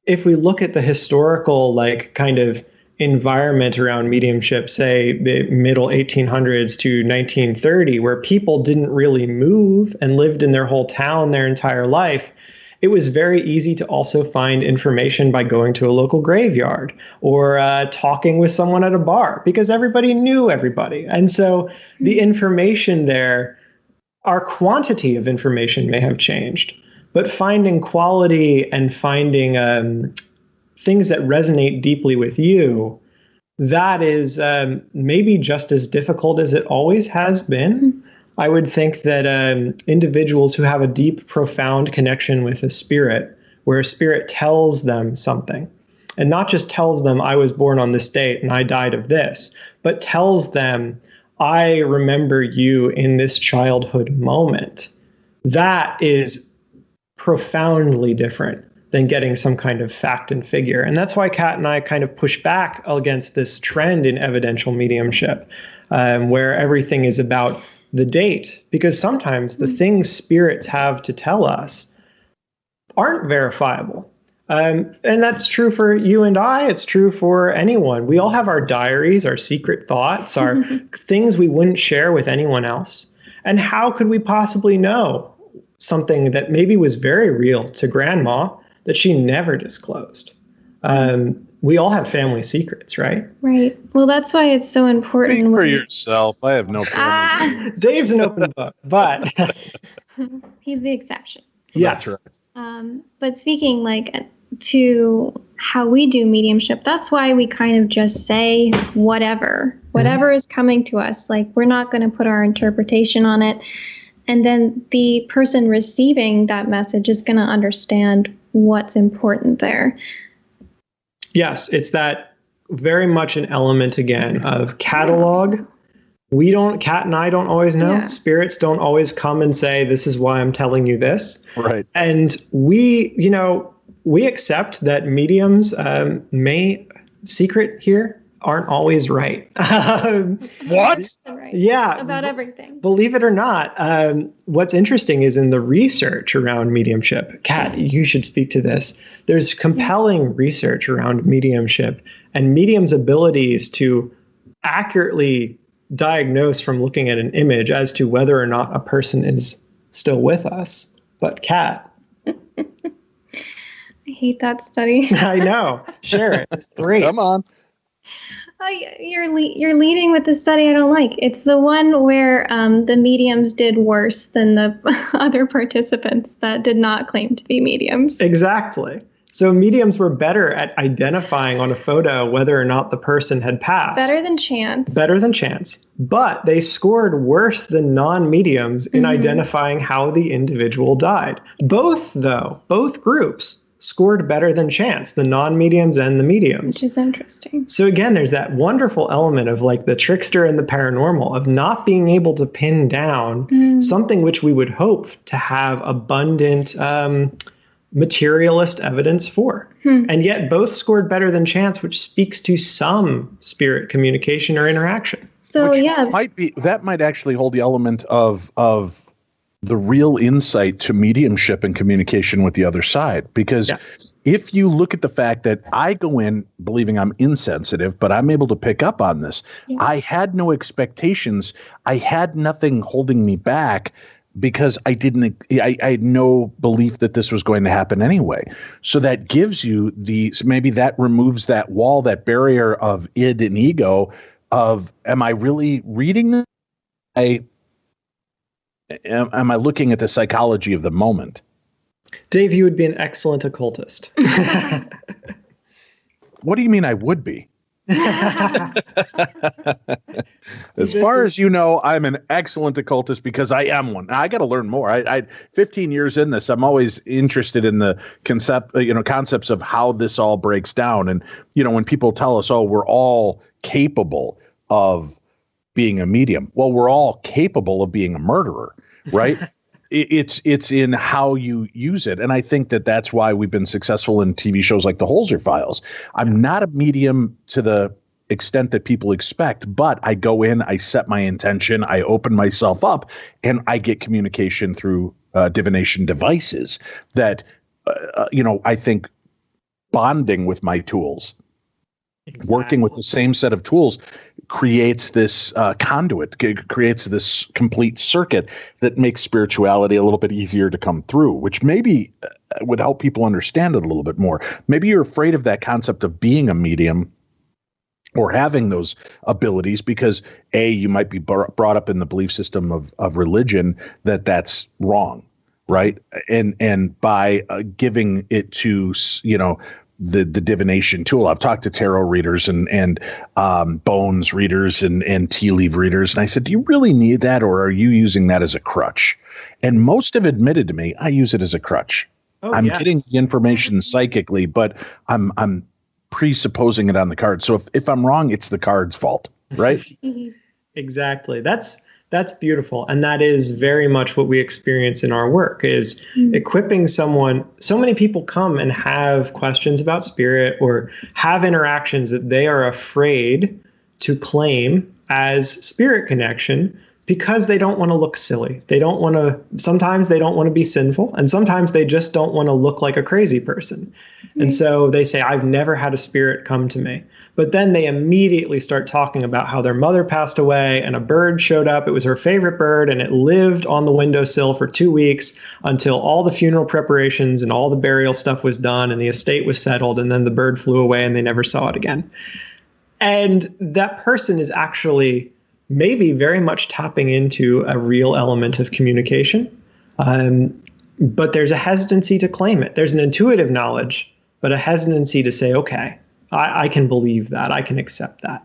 if we look at the historical, kind of environment around mediumship, say the middle 1800s to 1930, where people didn't really move and lived in their whole town their entire life, it was very easy to also find information by going to a local graveyard or talking with someone at a bar, because everybody knew everybody. And so the information there, our quantity of information may have changed, but finding quality and finding things that resonate deeply with you, that is maybe just as difficult as it always has been. I would think that individuals who have a deep, profound connection with a spirit, where a spirit tells them something, and not just tells them, I was born on this date and I died of this, but tells them, I remember you in this childhood moment, that is profoundly different than getting some kind of fact and figure. And that's why Kat and I kind of push back against this trend in evidential mediumship, where everything is about the date, because sometimes the things spirits have to tell us aren't verifiable. And that's true for you and I. It's true for anyone. We all have our diaries, our secret thoughts, our things we wouldn't share with anyone else. And how could we possibly know something that maybe was very real to grandma that she never disclosed? We all have family secrets, right? Right. Well, that's why it's so important. Speak for yourself. I have no family. Dave's an open book, but he's the exception. Yes. That's right. But speaking to how we do mediumship, that's why we kind of just say whatever is coming to us. We're not going to put our interpretation on it. And then the person receiving that message is going to understand what's important there. Yes, it's that very much an element again of catalog. Kat and I don't always know. Yeah. Spirits don't always come and say, this is why I'm telling you this. Right. And we accept that mediums secret here aren't always right. What? Right. Yeah. About everything. Believe it or not, what's interesting is in the research around mediumship. Kat, you should speak to this. There's compelling research around mediumship and mediums' abilities to accurately diagnose from looking at an image as to whether or not a person is still with us. But Kat. I hate that study. I know. Share it. It's great. Come on. You're leading with the study I don't like. It's the one where the mediums did worse than the other participants that did not claim to be mediums. Exactly. So mediums were better at identifying on a photo whether or not the person had passed. Better than chance. But they scored worse than non-mediums in identifying how the individual died. Both groups scored better than chance, the non-mediums and the mediums. Which is interesting. So again, there's that wonderful element of the trickster and the paranormal, of not being able to pin down something which we would hope to have abundant materialist evidence for. And yet both scored better than chance, which speaks to some spirit communication or interaction. So Which yeah, that might actually hold the element of the real insight to mediumship and communication with the other side. Because if you look at the fact that I go in believing I'm insensitive, but I'm able to pick up on this, I had no expectations. I had nothing holding me back because I had no belief that this was going to happen anyway. So that gives you maybe that removes that wall, that barrier of id and ego of, am I really reading this? Am I looking at the psychology of the moment? Dave, you would be an excellent occultist. What do you mean I would be? As far as you know, I'm an excellent occultist because I am one. I got to learn more. I 15 years in this, I'm always interested in the concepts of how this all breaks down. And, when people tell us, oh, we're all capable of being a medium. Well, we're all capable of being a murderer, right? It's in how you use it. And I think that that's why we've been successful in TV shows like the Holzer Files. I'm not a medium to the extent that people expect, but I go in, I set my intention, I open myself up, and I get communication through divination devices that, I think bonding with my tools, working with the same set of tools creates this conduit, creates this complete circuit that makes spirituality a little bit easier to come through, which maybe would help people understand it a little bit more. Maybe you're afraid of that concept of being a medium or having those abilities because you might be brought up in the belief system of religion that's wrong, right? And by giving it to, the divination tool. I've talked to tarot readers and bones readers and tea leaf readers. And I said, do you really need that? Or are you using that as a crutch? And most have admitted to me, I use it as a crutch. I'm getting the information psychically, but I'm presupposing it on the card. So if I'm wrong, it's the card's fault, right? Exactly. That's beautiful. And that is very much what we experience in our work is equipping someone. So many people come and have questions about spirit or have interactions that they are afraid to claim as spirit connection because they don't want to look silly. Sometimes they don't want to be sinful, and sometimes they just don't want to look like a crazy person. And so they say, I've never had a spirit come to me. But then they immediately start talking about how their mother passed away and a bird showed up. It was her favorite bird, and it lived on the windowsill for 2 weeks until all the funeral preparations and all the burial stuff was done and the estate was settled. And then the bird flew away and they never saw it again. And that person is actually maybe very much tapping into a real element of communication. But there's a hesitancy to claim it. There's an intuitive knowledge, but a hesitancy to say, okay, I can believe that. I can accept that.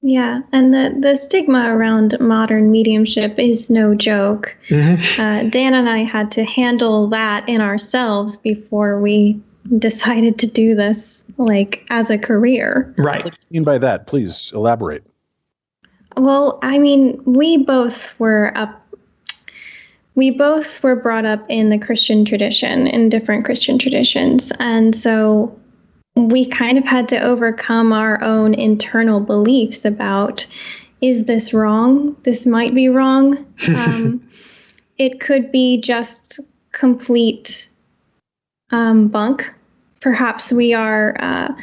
Yeah. And the stigma around modern mediumship is no joke. Dan and I had to handle that in ourselves before we decided to do this, as a career. Right. What do you mean by that? Please elaborate. Well, I mean, we both were brought up in the Christian tradition, in different Christian traditions. And so we kind of had to overcome our own internal beliefs about, is this wrong? This might be wrong. It could be just complete bunk. Perhaps we are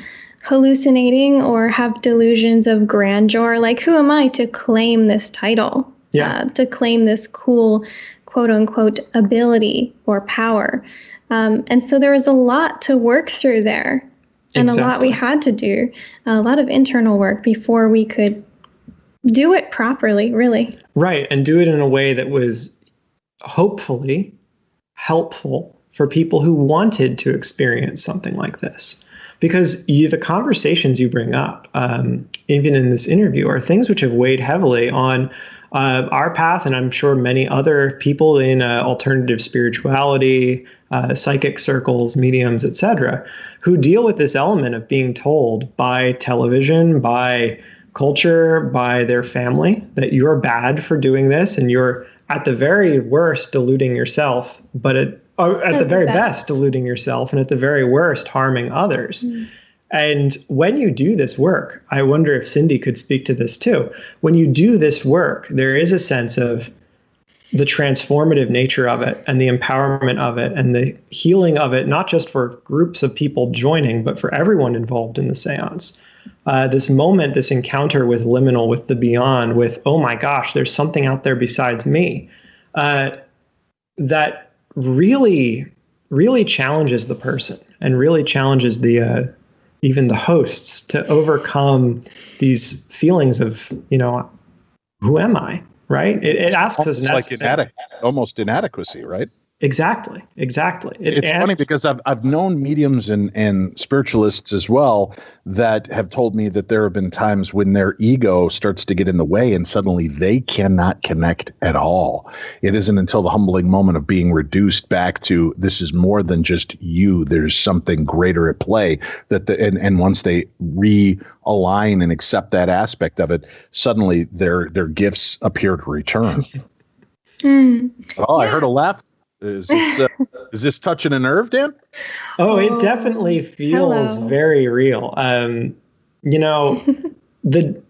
hallucinating or have delusions of grandeur. Who am I to claim this title? To claim this cool, quote unquote, ability or power. And so there was a lot to work through there. And a lot we had to do, a lot of internal work before we could do it properly, really. Right. And do it in a way that was hopefully helpful for people who wanted to experience something like this. Because the conversations you bring up, even in this interview, are things which have weighed heavily on our path, and I'm sure many other people in alternative spirituality, psychic circles, mediums, etc., who deal with this element of being told by television, by culture, by their family that you're bad for doing this, and you're at the very worst deluding yourself, but at the very best deluding yourself, and at the very worst harming others. And when you do this work, I wonder if Cindy could speak to this too. When you do this work, there is a sense of the transformative nature of it and the empowerment of it and the healing of it, not just for groups of people joining, but for everyone involved in the seance. This moment, this encounter with liminal, with the beyond, with, oh my gosh, there's something out there besides me, that really, really challenges the person and really challenges the even the hosts to overcome these feelings of, who am I? Right? It asks us almost inadequacy, right? Exactly. It's funny because I've known mediums and spiritualists as well that have told me that there have been times when their ego starts to get in the way and suddenly they cannot connect at all. It isn't until the humbling moment of being reduced back to this is more than just you. There's something greater at play and once they realign and accept that aspect of it, suddenly their gifts appear to return. I heard a laugh. Is this touching a nerve, Dan? Oh, it definitely feels very real. The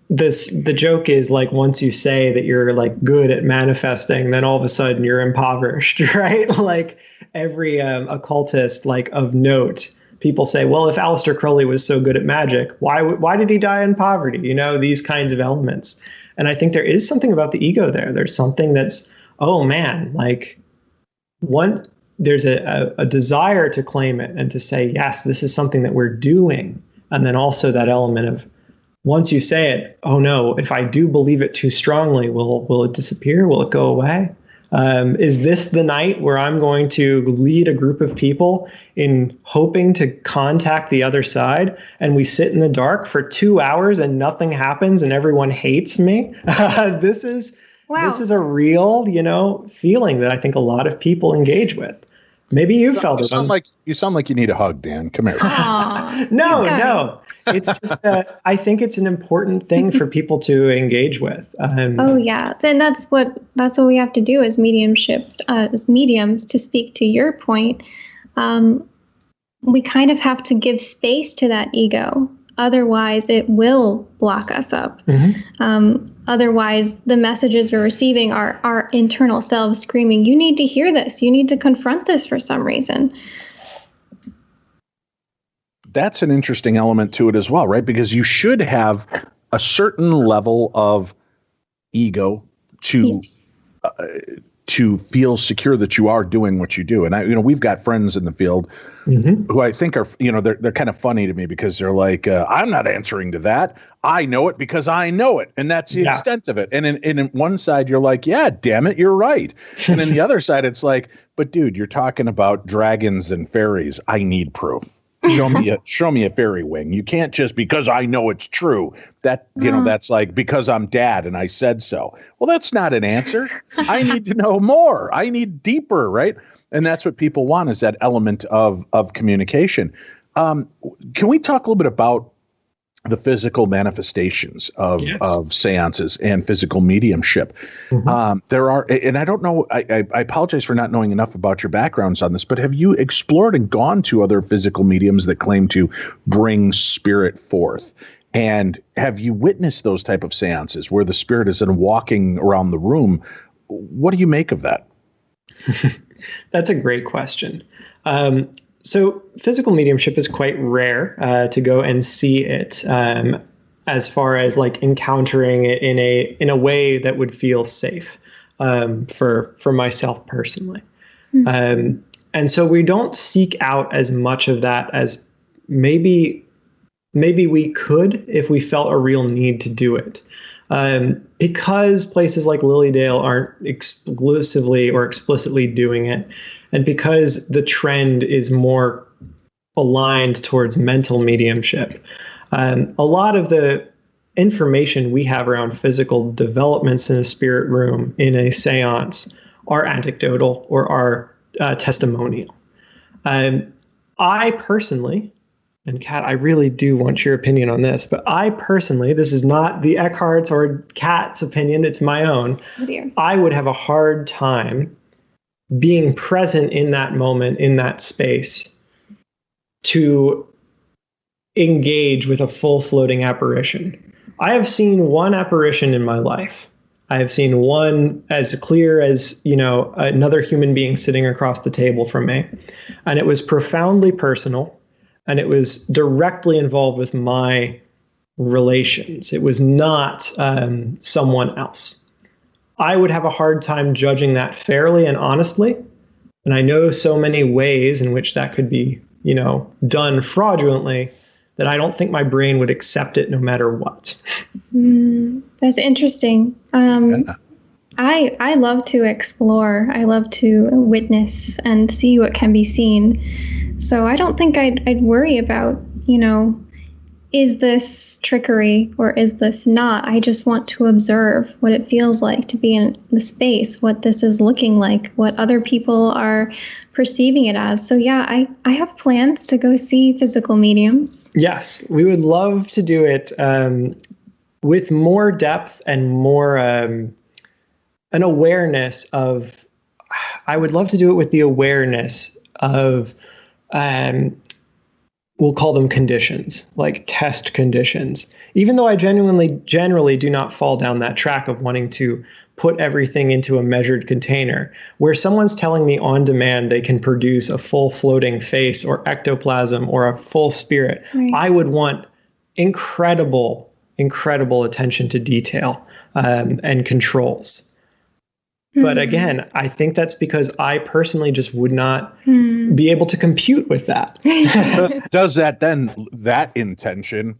joke is like once you say that you're like good at manifesting, then all of a sudden you're impoverished, right? Like every occultist like of note, people say, well, if Aleister Crowley was so good at magic, why did he die in poverty? These kinds of elements. And I think there is something about the ego there. There's something that's, oh man, like there's a desire to claim it and to say, yes, this is something that we're doing. And then also that element of once you say it, oh no, if I do believe it too strongly, will it disappear? Will it go away? Is this the night where I'm going to lead a group of people in hoping to contact the other side and we sit in the dark for 2 hours and nothing happens and everyone hates me? This is a real, feeling that I think a lot of people engage with. Maybe you felt it. You sound like you need a hug, Dan. Come here. No. It's just I think it's an important thing for people to engage with. Yeah. Then that's what we have to do as as mediums, to speak to your point. We kind of have to give space to that ego. Otherwise, it will block us up. Otherwise, the messages we're receiving are our internal selves screaming, you need to hear this. You need to confront this for some reason. That's an interesting element to it as well, right? Because you should have a certain level of ego to feel secure that you are doing what you do. And we've got friends in the field who I think are, they're kind of funny to me because they're like, I'm not answering to that. I know it because I know it. And that's the extent of it. And in one side, you're like, yeah, damn it, you're right. And in the other side, it's like, but dude, you're talking about dragons and fairies. I need proof. Show me a fairy wing. You can't just because I know it's true. That's like because I'm dad and I said so. Well, that's not an answer. I need to know more. I need deeper, right? And that's what people want, is that element of communication. Can we talk a little bit about the physical manifestations of seances and physical mediumship? There are, and I don't know, I apologize for not knowing enough about your backgrounds on this, but have you explored and gone to other physical mediums that claim to bring spirit forth? And have you witnessed those type of seances where the spirit is walking around the room? What do you make of that? That's a great question. So physical mediumship is quite rare to go and see it, as far as like encountering it in a way that would feel safe for myself personally. And so we don't seek out as much of that as maybe we could if we felt a real need to do it. Because places like Lilydale aren't exclusively or explicitly doing it, and because the trend is more aligned towards mental mediumship, a lot of the information we have around physical developments in a spirit room, in a seance, are anecdotal or are testimonial. I personally, and Kat, I really do want your opinion on this, but I personally, this is not the Eckharts or Kat's opinion, it's my own. Oh dear. I would have a hard time being present in that moment, in that space, to engage with a full floating apparition. I have seen one apparition in my life. I have seen one as clear as, another human being sitting across the table from me. And it was profoundly personal, and it was directly involved with my relations. It was not someone else. I would have a hard time judging that fairly and honestly. And I know so many ways in which that could be, done fraudulently, that I don't think my brain would accept it no matter what. That's interesting. I love to explore. I love to witness and see what can be seen. So I don't think I'd worry about, is this trickery or is this not? I just want to observe what it feels like to be in the space, what this is looking like, what other people are perceiving it as. So yeah, I have plans to go see physical mediums. Yes, we would love to do it with more depth and more an awareness of, I would love to do it with the awareness of, we'll call them conditions, like test conditions. Even though I generally do not fall down that track of wanting to put everything into a measured container, where someone's telling me on demand they can produce a full floating face or ectoplasm or a full spirit, right. I would want incredible attention to detail and controls. But again, I think that's because I personally just would not be able to compute with that. Does that intention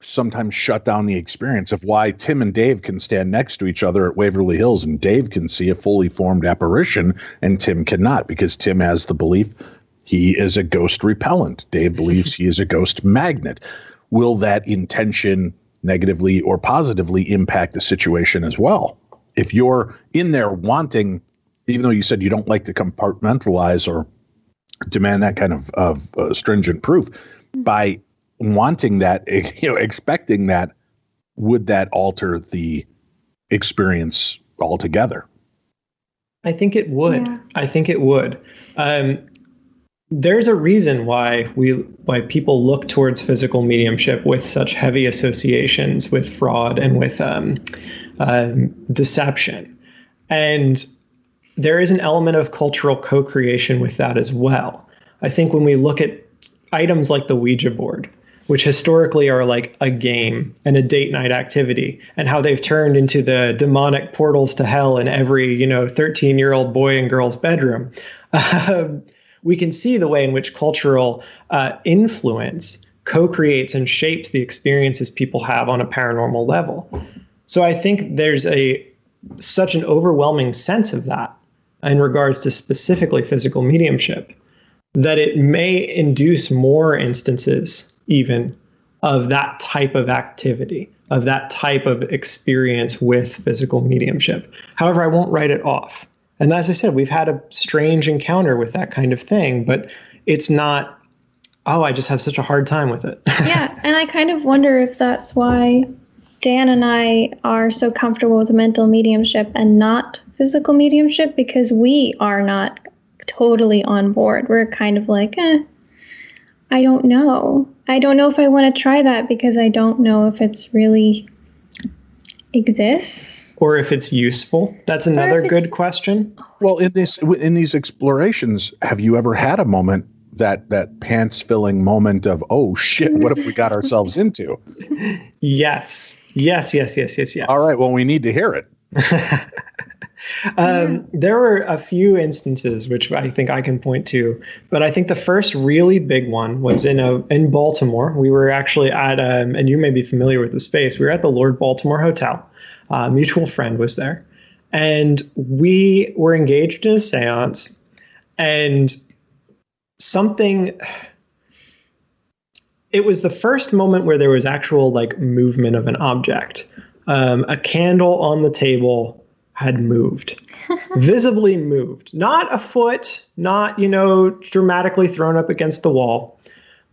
sometimes shut down the experience of why Tim and Dave can stand next to each other at Waverly Hills and Dave can see a fully formed apparition and Tim cannot, because Tim has the belief he is a ghost repellent. Dave believes he is a ghost magnet. Will that intention negatively or positively impact the situation as well? If you're in there wanting, even though you said you don't like to compartmentalize or demand that kind of stringent proof, by wanting that, expecting that, would that alter the experience altogether? I think it would. Yeah. I think it would. There's a reason why people look towards physical mediumship with such heavy associations with fraud and with deception. And there is an element of cultural co-creation with that as well. I think when we look at items like the Ouija board, which historically are like a game and a date night activity, and how they've turned into the demonic portals to hell in every 13-year-old boy and girl's bedroom, we can see the way in which cultural influence co-creates and shapes the experiences people have on a paranormal level. So I think there's such an overwhelming sense of that in regards to specifically physical mediumship, that it may induce more instances even of that type of activity, of that type of experience with physical mediumship. However, I won't write it off. And as I said, we've had a strange encounter with that kind of thing, but it's not, I just have such a hard time with it. Yeah, and I kind of wonder if that's why Dan and I are so comfortable with mental mediumship and not physical mediumship, because we are not totally on board. We're kind of like, I don't know. I don't know if I want to try that, because I don't know if it's really exists. Or if it's useful. That's another good question. Well, in these explorations, have you ever had a moment, that pants filling moment of, oh shit, what have we got ourselves into? Yes. All right. Well, we need to hear it. There were a few instances which I think I can point to, but I think the first really big one was in Baltimore. We were actually at, and you may be familiar with the space, we were at the Lord Baltimore Hotel. A mutual friend was there, and we were engaged in a seance, and it was the first moment where there was actual movement of an object. A candle on the table had moved, visibly moved, not a foot, not, dramatically thrown up against the wall,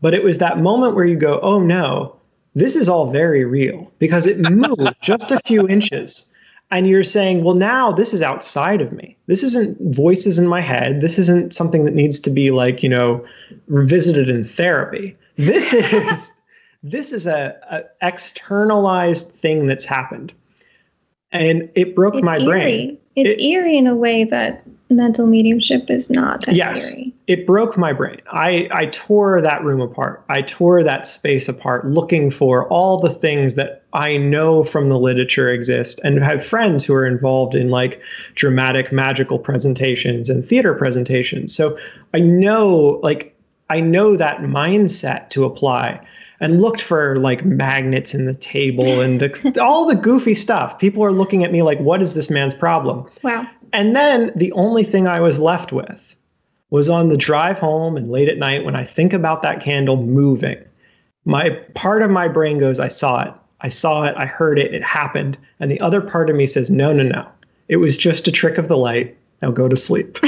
but it was that moment where you go, oh no, this is all very real, because it moved just a few inches. And you're saying, well, now this is outside of me. This isn't voices in my head. This isn't something that needs to be revisited in therapy. This is a externalized thing that's happened, and it broke my brain. It's eerie in a way that mental mediumship is not. Yes, eerie. It broke my brain. I tore that room apart. I tore that space apart, looking for all the things that I know from the literature exist, and have friends who are involved in like dramatic magical presentations and theater presentations. So I know that mindset to apply, and looked for like magnets in the table and all the goofy stuff. People are looking at me like, what is this man's problem? Wow. And then the only thing I was left with was on the drive home and late at night when I think about that candle moving, part of my brain goes, I saw it, I heard it, it happened. And the other part of me says, no. It was just a trick of the light. Now go to sleep.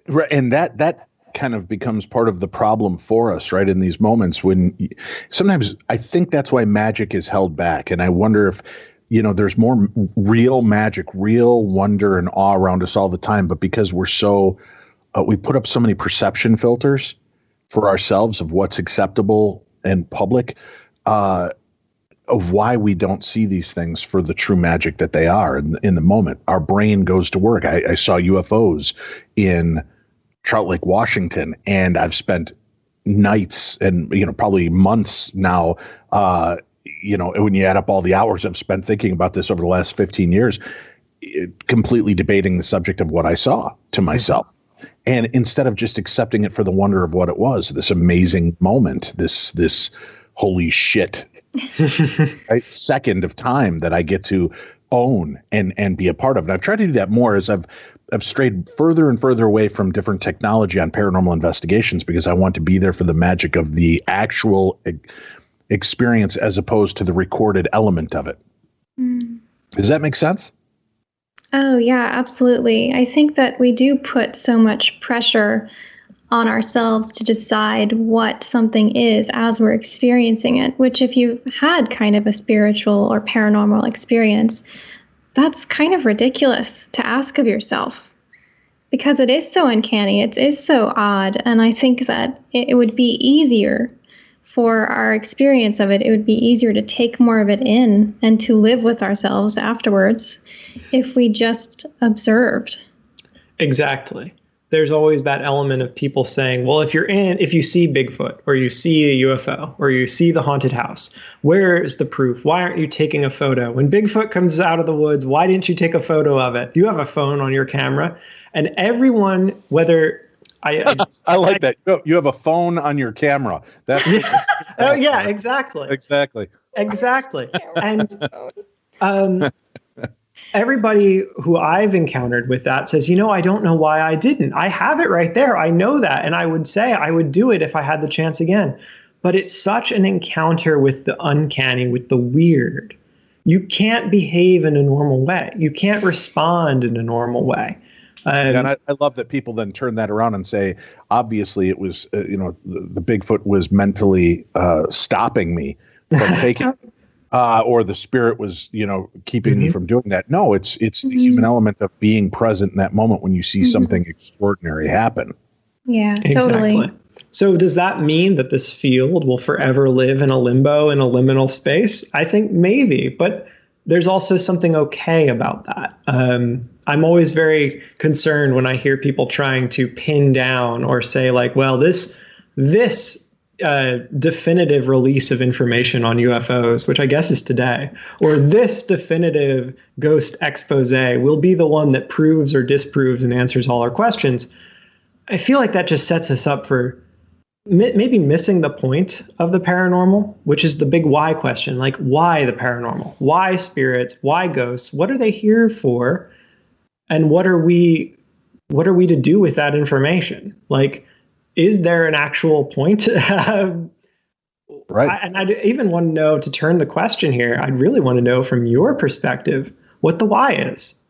Right, and that kind of becomes part of the problem for us, right? In these moments when sometimes I think that's why magic is held back. And I wonder if, there's more real magic, real wonder and awe around us all the time. But because we're we put up so many perception filters for ourselves of what's acceptable and public, of why we don't see these things for the true magic that they are in the moment. Our brain goes to work. I saw UFOs in Trout Lake, Washington, and I've spent nights and probably months now, when you add up all the hours I've spent thinking about this over the last 15 years, completely debating the subject of what I saw to myself. And instead of just accepting it for the wonder of what it was, this amazing moment, this holy shit right, second of time that I get to own and be a part of. And I've tried to do that more as I've strayed further and further away from different technology on paranormal investigations, because I want to be there for the magic of the actual experience as opposed to the recorded element of it. Does that make sense? Oh, yeah, absolutely. I think that we do put so much pressure on ourselves to decide what something is as we're experiencing it, which if you've had kind of a spiritual or paranormal experience, that's kind of ridiculous to ask of yourself, because it is so uncanny, it is so odd, and I think that it would be easier for our experience of it. It would be easier to take more of it in and to live with ourselves afterwards if we just observed. Exactly. There's always that element of people saying, well, if you see Bigfoot or you see a UFO or you see the haunted house, where is the proof? Why aren't you taking a photo? When Bigfoot comes out of the woods, why didn't you take a photo of it? You have a phone on your camera, and everyone, whether I like that. You have a phone on your camera. That's oh yeah, exactly. And everybody who I've encountered with that says, I don't know why I didn't. I have it right there. I know that. And I would say I would do it if I had the chance again. But it's such an encounter with the uncanny, with the weird. You can't behave in a normal way. You can't respond in a normal way. And I love that people then turn that around and say, obviously it was, the Bigfoot was mentally stopping me from taking or the spirit was, keeping me from doing that. No, it's the human element of being present in that moment when you see something extraordinary happen. Yeah, exactly. Totally. So does that mean that this field will forever live in a limbo, in a liminal space? I think maybe, but there's also something okay about that. I'm always very concerned when I hear people trying to pin down or say like, well, this definitive release of information on UFOs, which I guess is today, or this definitive ghost expose will be the one that proves or disproves and answers all our questions. I feel like that just sets us up for maybe missing the point of the paranormal, which is the big why question. Like, why the paranormal? Why spirits? Why ghosts? What are they here for? And what are we to do with that information? Like, is there an actual point? Right. And I even want to know, to turn the question here, I'd really want to know from your perspective what the why is.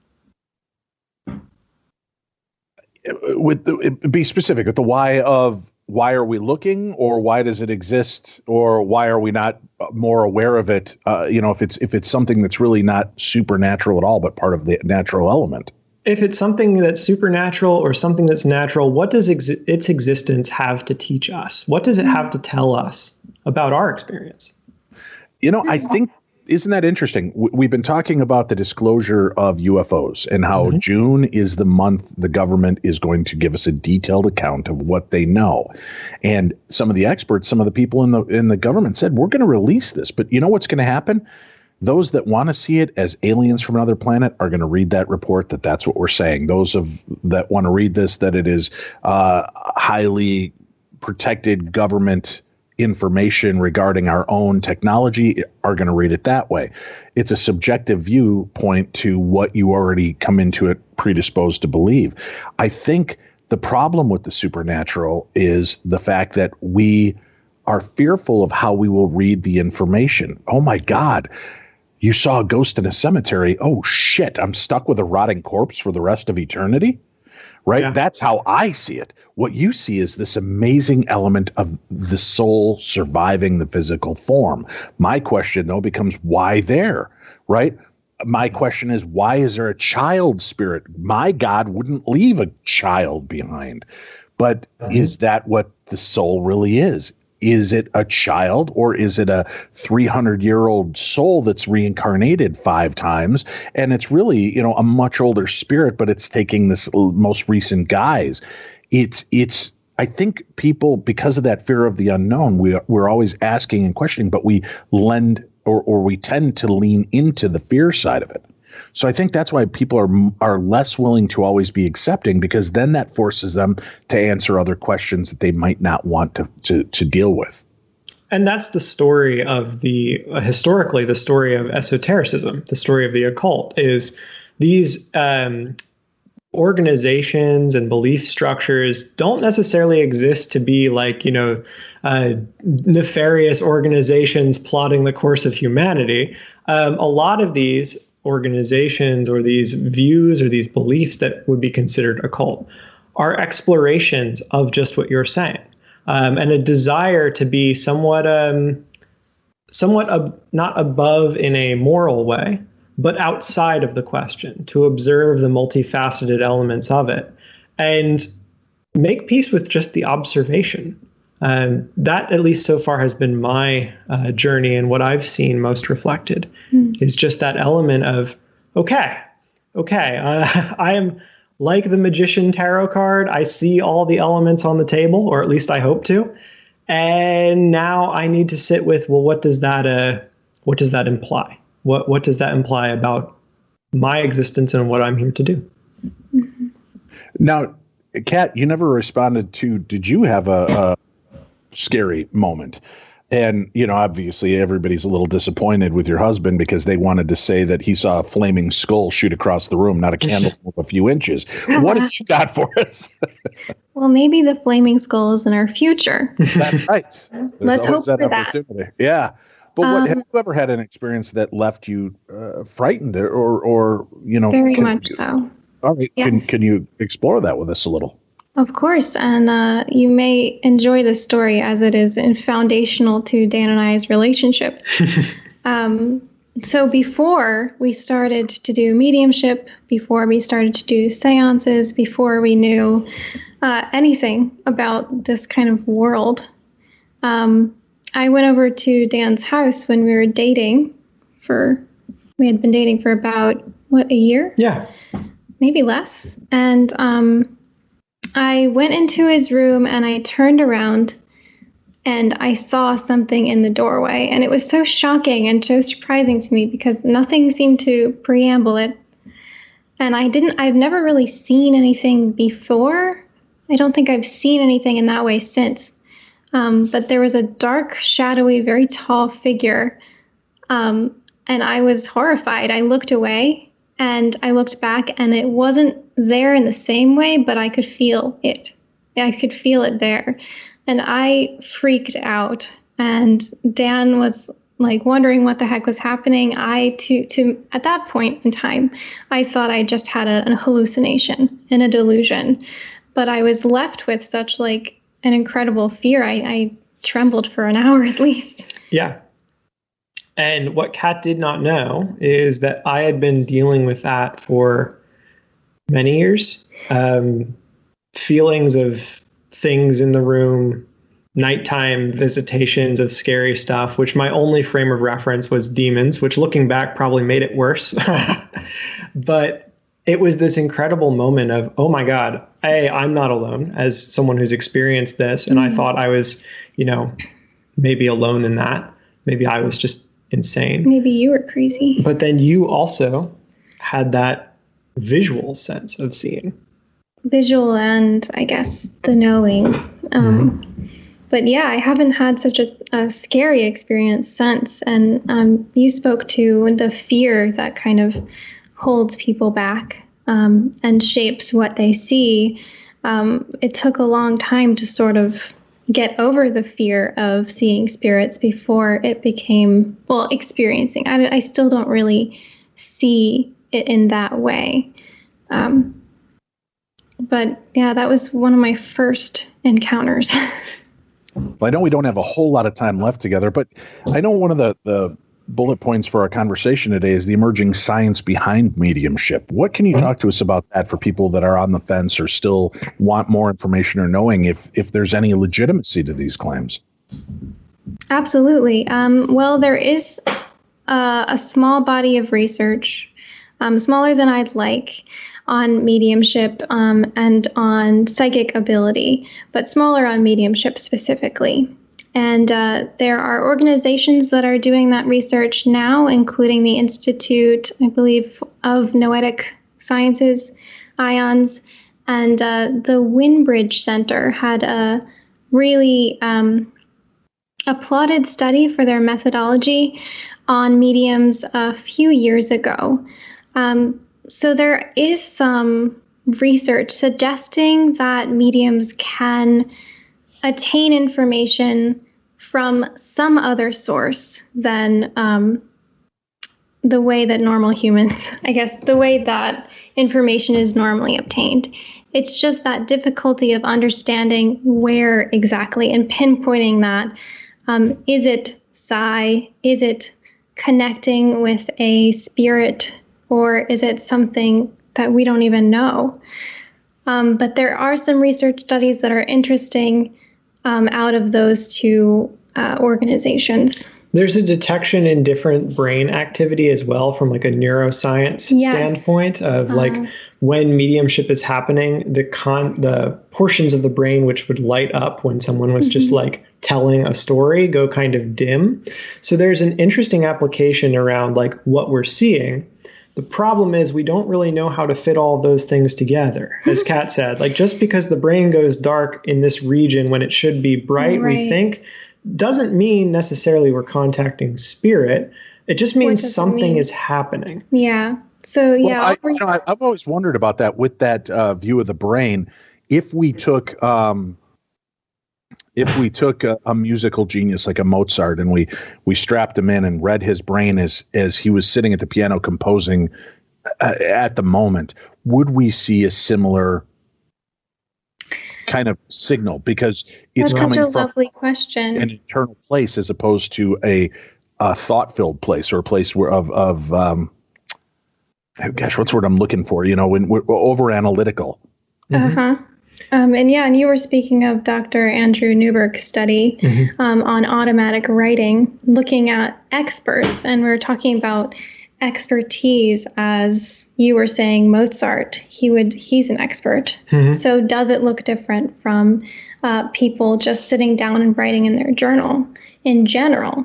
Be specific with the why of why are we looking, or why does it exist, or why are we not more aware of it? If it's something that's really not supernatural at all, but part of the natural element. if it's something that's supernatural or something that's natural, what does its existence have to teach us? What does it have to tell us about our experience? I think, isn't that interesting? We've been talking about the disclosure of UFOs and how June is the month the government is going to give us a detailed account of what they know. And some of the experts, some of the people in the government said, we're going to release this. But you know what's going to happen? Those that want to see it as aliens from another planet are going to read that report that's what we're saying. Those that want to read this, that it is highly protected government information regarding our own technology, are going to read it that way. It's a subjective viewpoint to what you already come into it predisposed to believe. I think the problem with the supernatural is the fact that we are fearful of how we will read the information. Oh my God, you saw a ghost in a cemetery. Oh shit, I'm stuck with a rotting corpse for the rest of eternity. Right? Yeah. That's how I see it. What you see is this amazing element of the soul surviving the physical form. My question, though, becomes why there? Right? My question is, why is there a child spirit? My God wouldn't leave a child behind. But is that what the soul really is? Is it a child, or is it a 300-year-old soul that's reincarnated 5 times? And it's really, a much older spirit, but it's taking this most recent guise. I think people, because of that fear of the unknown, we're always asking and questioning, but we lend or we tend to lean into the fear side of it. So I think that's why people are less willing to always be accepting, because then that forces them to answer other questions that they might not want to deal with. And that's the story of historically, the story of esotericism, the story of the occult, is these organizations and belief structures don't necessarily exist to be like, nefarious organizations plotting the course of humanity. A lot of these organizations or these views or these beliefs that would be considered occult are explorations of just what you're saying, and a desire to be somewhat not above in a moral way, but outside of the question, to observe the multifaceted elements of it and make peace with just the observation. That, at least so far, has been my journey, and what I've seen most reflected is just that element of, okay, I am like the magician tarot card. I see all the elements on the table, or at least I hope to. And now I need to sit with, well, what does that imply? What does that imply about my existence and what I'm here to do? Mm-hmm. Now, Kat, you never responded to, did you have a scary moment? And, obviously everybody's a little disappointed with your husband because they wanted to say that he saw a flaming skull shoot across the room, not a candle of a few inches. What have you got for us? Well, maybe the flaming skull is in our future. That's right. Let's hope for that. Yeah. But have you ever had an experience that left you frightened or Very much so. All right. Yes. Can you explore that with us a little? Of course, and you may enjoy this story as it is foundational to Dan and I's relationship. So before we started to do mediumship, before we started to do seances, before we knew anything about this kind of world, I went over to Dan's house when we were dating. We had been dating for about, a year? Yeah. Maybe less. And I went into his room and I turned around and I saw something in the doorway. And it was so shocking and so surprising to me because nothing seemed to preamble it. And I've never really seen anything before. I don't think I've seen anything in that way since. But there was a dark, shadowy, very tall figure. And I was horrified. I looked away. And I looked back and it wasn't there in the same way, but I could feel it. I could feel it there. And I freaked out. And Dan was wondering what the heck was happening. At that point in time, I thought I just had a hallucination and a delusion. But I was left with such an incredible fear. I trembled for an hour at least. Yeah. And what Kat did not know is that I had been dealing with that for many years. Feelings of things in the room, nighttime visitations of scary stuff, which my only frame of reference was demons, which looking back probably made it worse. But it was this incredible moment of, oh my God, I'm not alone as someone who's experienced this. And I thought I was, maybe alone in that. Maybe I was just insane. Maybe you were crazy. But then you also had that visual sense of seeing. Visual and, I guess, the knowing. But yeah, I haven't had such a scary experience since. And you spoke to the fear that kind of holds people back and shapes what they see. It took a long time to sort of get over the fear of seeing spirits before it became, experiencing. I still don't really see it in that way. But yeah, that was one of my first encounters. I know we don't have a whole lot of time left together, but I know one of the bullet points for our conversation today is the emerging science behind mediumship. What can you talk to us about that for people that are on the fence or still want more information or knowing if there's any legitimacy to these claims? Absolutely. Well, there is a small body of research, smaller than I'd like, on mediumship and on psychic ability, but smaller on mediumship specifically. And there are organizations that are doing that research now, including the Institute, I believe, of Noetic Sciences, IONS, and the Winbridge Center had a really applauded study for their methodology on mediums a few years ago. So there is some research suggesting that mediums can attain information from some other source than the way that normal humans, I guess, the way that information is normally obtained. It's just that difficulty of understanding where exactly and pinpointing that. Is it psi? Is it connecting with a spirit? Or is it something that we don't even know? But there are some research studies that are interesting out of those two organizations. There's a detection in different brain activity as well from like a neuroscience standpoint of like when mediumship is happening, the portions of the brain which would light up when someone was just like telling a story go kind of dim. So there's an interesting application around like what we're seeing. The problem is we don't really know how to fit all of those things together. As Kat said, like just because the brain goes dark in this region when it should be bright, we think, doesn't mean necessarily we're contacting spirit. It just means something is happening. Yeah. So, yeah. Well, I've always wondered about that with that view of the brain. If we took a musical genius like a Mozart and we strapped him in and read his brain as he was sitting at the piano composing at the moment, would we see a similar kind of signal? Because it's coming from lovely question. An internal place as opposed to a thought-filled place or a place where what's the word I'm looking for? When we're over analytical. And you were speaking of Dr. Andrew Newberg's study on automatic writing, looking at experts, and we were talking about expertise as you were saying Mozart. He's an expert. So does it look different from people just sitting down and writing in their journal in general?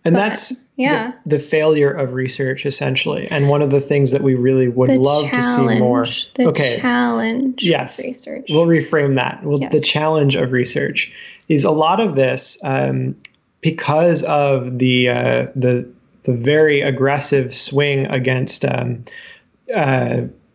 And that's the failure of research, essentially. And one of the things that we really would love to see more. The challenge of research. We'll reframe that. The challenge of research is a lot of this because of the very aggressive swing against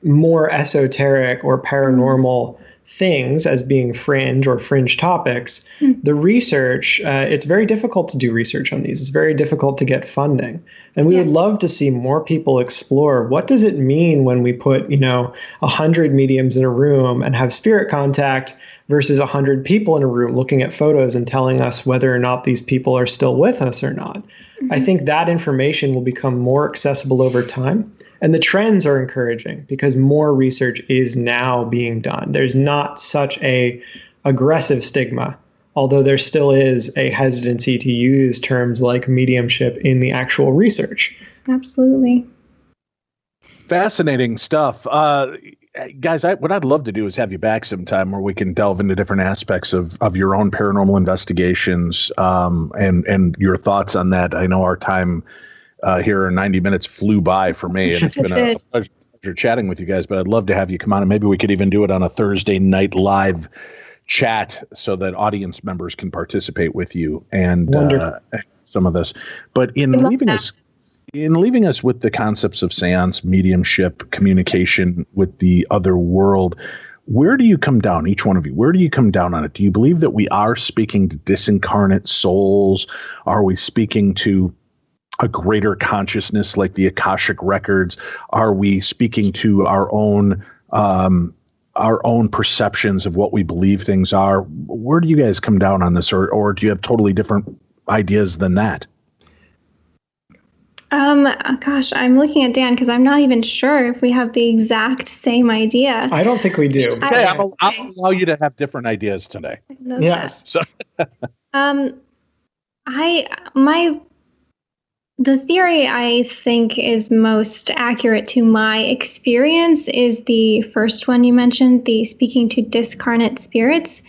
more esoteric or paranormal things as being fringe or fringe topics, the research, it's very difficult to do research on these. It's very difficult to get funding. And we would love to see more people explore what does it mean when we put, 100 mediums in a room and have spirit contact versus 100 people in a room looking at photos and telling us whether or not these people are still with us or not. I think that information will become more accessible over time. And the trends are encouraging because more research is now being done. There's not such a aggressive stigma, although there still is a hesitancy to use terms like mediumship in the actual research. Absolutely. Fascinating stuff. Guys, what I'd love to do is have you back sometime where we can delve into different aspects of your own paranormal investigations and your thoughts on that. I know our time here in 90 minutes flew by for me, and it's been a pleasure chatting with you guys, but I'd love to have you come on, and maybe we could even do it on a Thursday night live chat so that audience members can participate with you and some of this. But in leaving us with the concepts of seance, mediumship, communication with the other world, where do you come down, each one of you? Where do you come down on it? Do you believe that we are speaking to disincarnate souls? Are we speaking to a greater consciousness like the Akashic records? Are we speaking to our own perceptions of what we believe things are? Where do you guys come down on this, or do you have totally different ideas than that? Gosh, I'm looking at Dan because I'm not even sure if we have the exact same idea. I don't think we do. Okay, I'll allow you to have different ideas today. Yes. So. The theory I think is most accurate to my experience is the first one you mentioned, the speaking to discarnate spirits.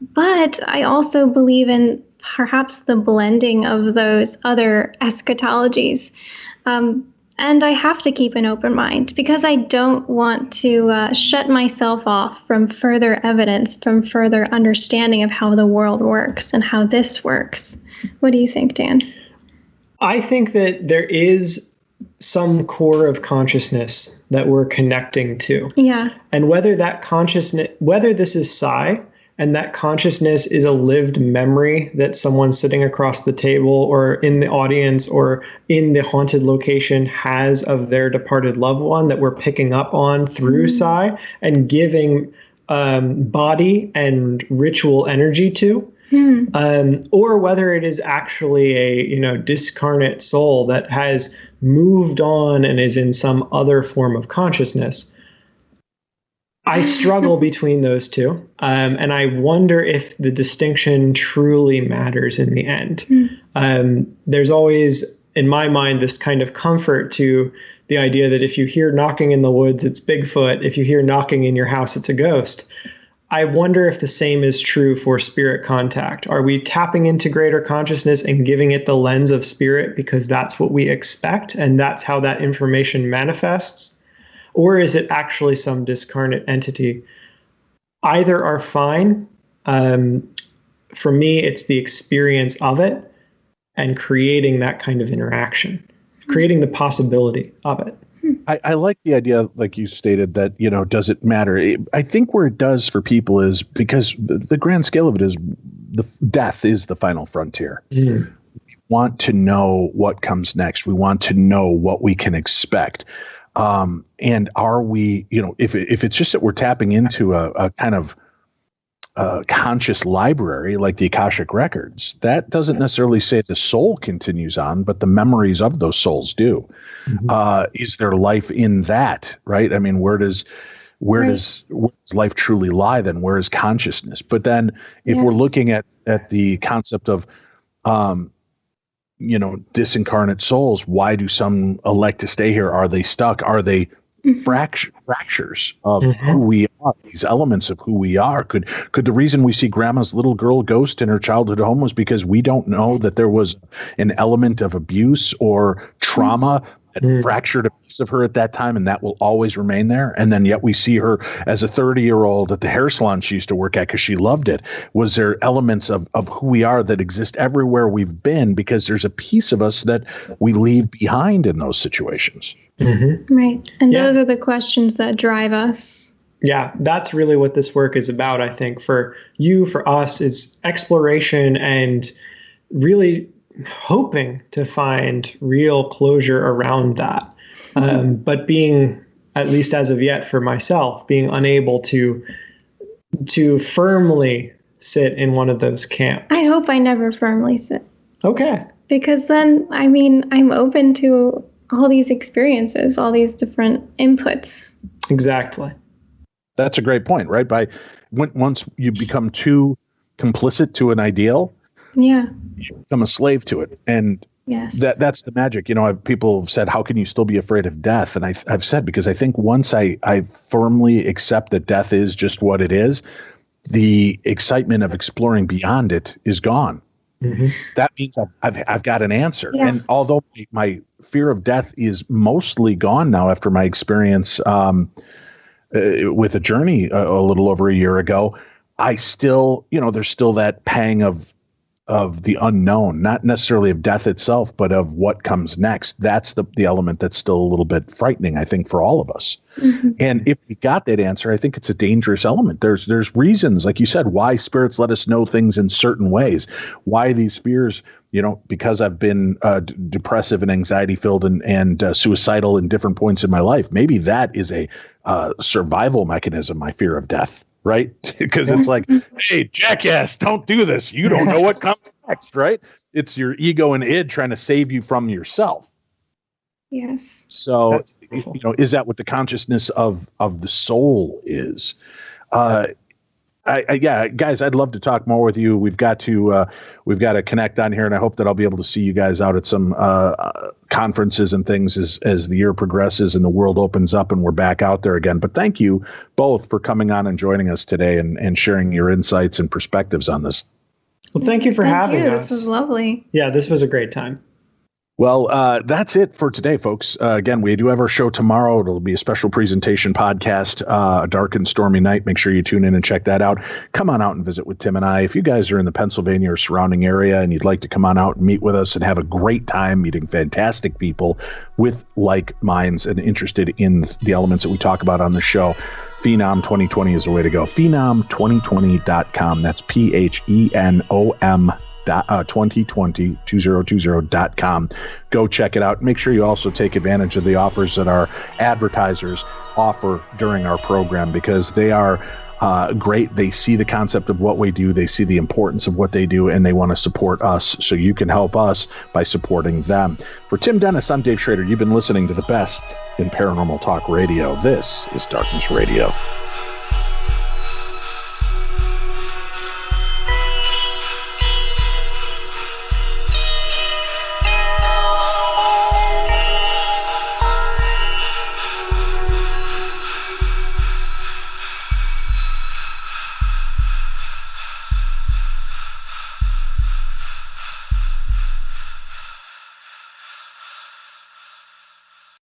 But I also believe in perhaps the blending of those other eschatologies. And I have to keep an open mind because I don't want to shut myself off from further evidence, from further understanding of how the world works and how this works. What do you think, Dan? I think that there is some core of consciousness that we're connecting to. Yeah. And whether this is psi, and that consciousness is a lived memory that someone sitting across the table or in the audience or in the haunted location has of their departed loved one that we're picking up on through psi and giving body and ritual energy to. Or whether it is actually a discarnate soul that has moved on and is in some other form of consciousness. I struggle between those two, and I wonder if the distinction truly matters in the end. There's always, in my mind, this kind of comfort to the idea that if you hear knocking in the woods, it's Bigfoot. If you hear knocking in your house, it's a ghost. I wonder if the same is true for spirit contact. Are we tapping into greater consciousness and giving it the lens of spirit because that's what we expect and that's how that information manifests? Or is it actually some discarnate entity? Either are fine. For me, it's the experience of it and creating that kind of interaction, creating the possibility of it. I like the idea, like you stated, that, does it matter? I think where it does for people is because the grand scale of it is the death is the final frontier. We want to know what comes next. We want to know what we can expect. And are we, if it's just that we're tapping into a kind of conscious library like the Akashic records, that doesn't necessarily say the soul continues on, but the memories of those souls do. Is there life in that, right? I mean, where does life truly lie then? Where is consciousness? But then if we're looking at the concept of, disincarnate souls, why do some elect to stay here? Are they stuck? Are they fractures of who we are, these elements of who we are? Could the reason we see grandma's little girl ghost in her childhood home was because we don't know that there was an element of abuse or trauma that fractured a piece of her at that time, and that will always remain there? And then yet we see her as a 30-year-old at the hair salon she used to work at because she loved it. Was there elements of who we are that exist everywhere we've been because there's a piece of us that we leave behind in those situations? Right. And those are the questions that drive us. Yeah, that's really what this work is about, I think. For you, for us, is exploration and really hoping to find real closure around that. But being, at least as of yet for myself, being unable to to firmly sit in one of those camps? I hope I never firmly sit. Okay. Because then, I mean, I'm open to all these experiences, all these different inputs. Exactly. That's a great point, right? Once you become too complicit to an ideal, yeah, you become a slave to it. And yes, that's the magic. You know, people have said, how can you still be afraid of death? And I've said, because I think once I firmly accept that death is just what it is, the excitement of exploring beyond it is gone. Mm-hmm. That means I've got an answer. Yeah. And although my fear of death is mostly gone now after my experience with a journey a little over a year ago, I still, there's still that pang of the unknown, not necessarily of death itself, but of what comes next. That's the element that's still a little bit frightening, I think, for all of us. Mm-hmm. And if we got that answer, I think it's a dangerous element. There's reasons, like you said, why spirits let us know things in certain ways, why these fears, because I've been depressive and anxiety filled and suicidal in different points in my life. Maybe that is a survival mechanism, my fear of death. Right? Because it's like, hey, jackass, don't do this. You don't know what comes next, right? It's your ego and id trying to save you from yourself. Yes. So, is that what the consciousness of the soul is? Yeah, guys, I'd love to talk more with you. We've got to connect on here, and I hope that I'll be able to see you guys out at some conferences and things as the year progresses and the world opens up and we're back out there again. But thank you both for coming on and joining us today and sharing your insights and perspectives on this. Well, thank you for having us. This was lovely. Yeah, this was a great time. Well, that's it for today, folks. Again, we do have our show tomorrow. It'll be a special presentation podcast, A Dark and Stormy Night. Make sure you tune in and check that out. Come on out and visit with Tim and I. If you guys are in the Pennsylvania or surrounding area and you'd like to come on out and meet with us and have a great time meeting fantastic people with like minds and interested in the elements that we talk about on the show, Phenom 2020 is the way to go. Phenom2020.com. That's PHENOM 2020.com. Go check it out. Make sure you also take advantage of the offers that our advertisers offer during our program, because they are great. They see the concept of what we do. They see the importance of what they do, and they want to support us. So you can help us by supporting them. For Tim Dennis, I'm Dave Schrader. You've been listening to the best in paranormal talk radio. This is Darkness Radio.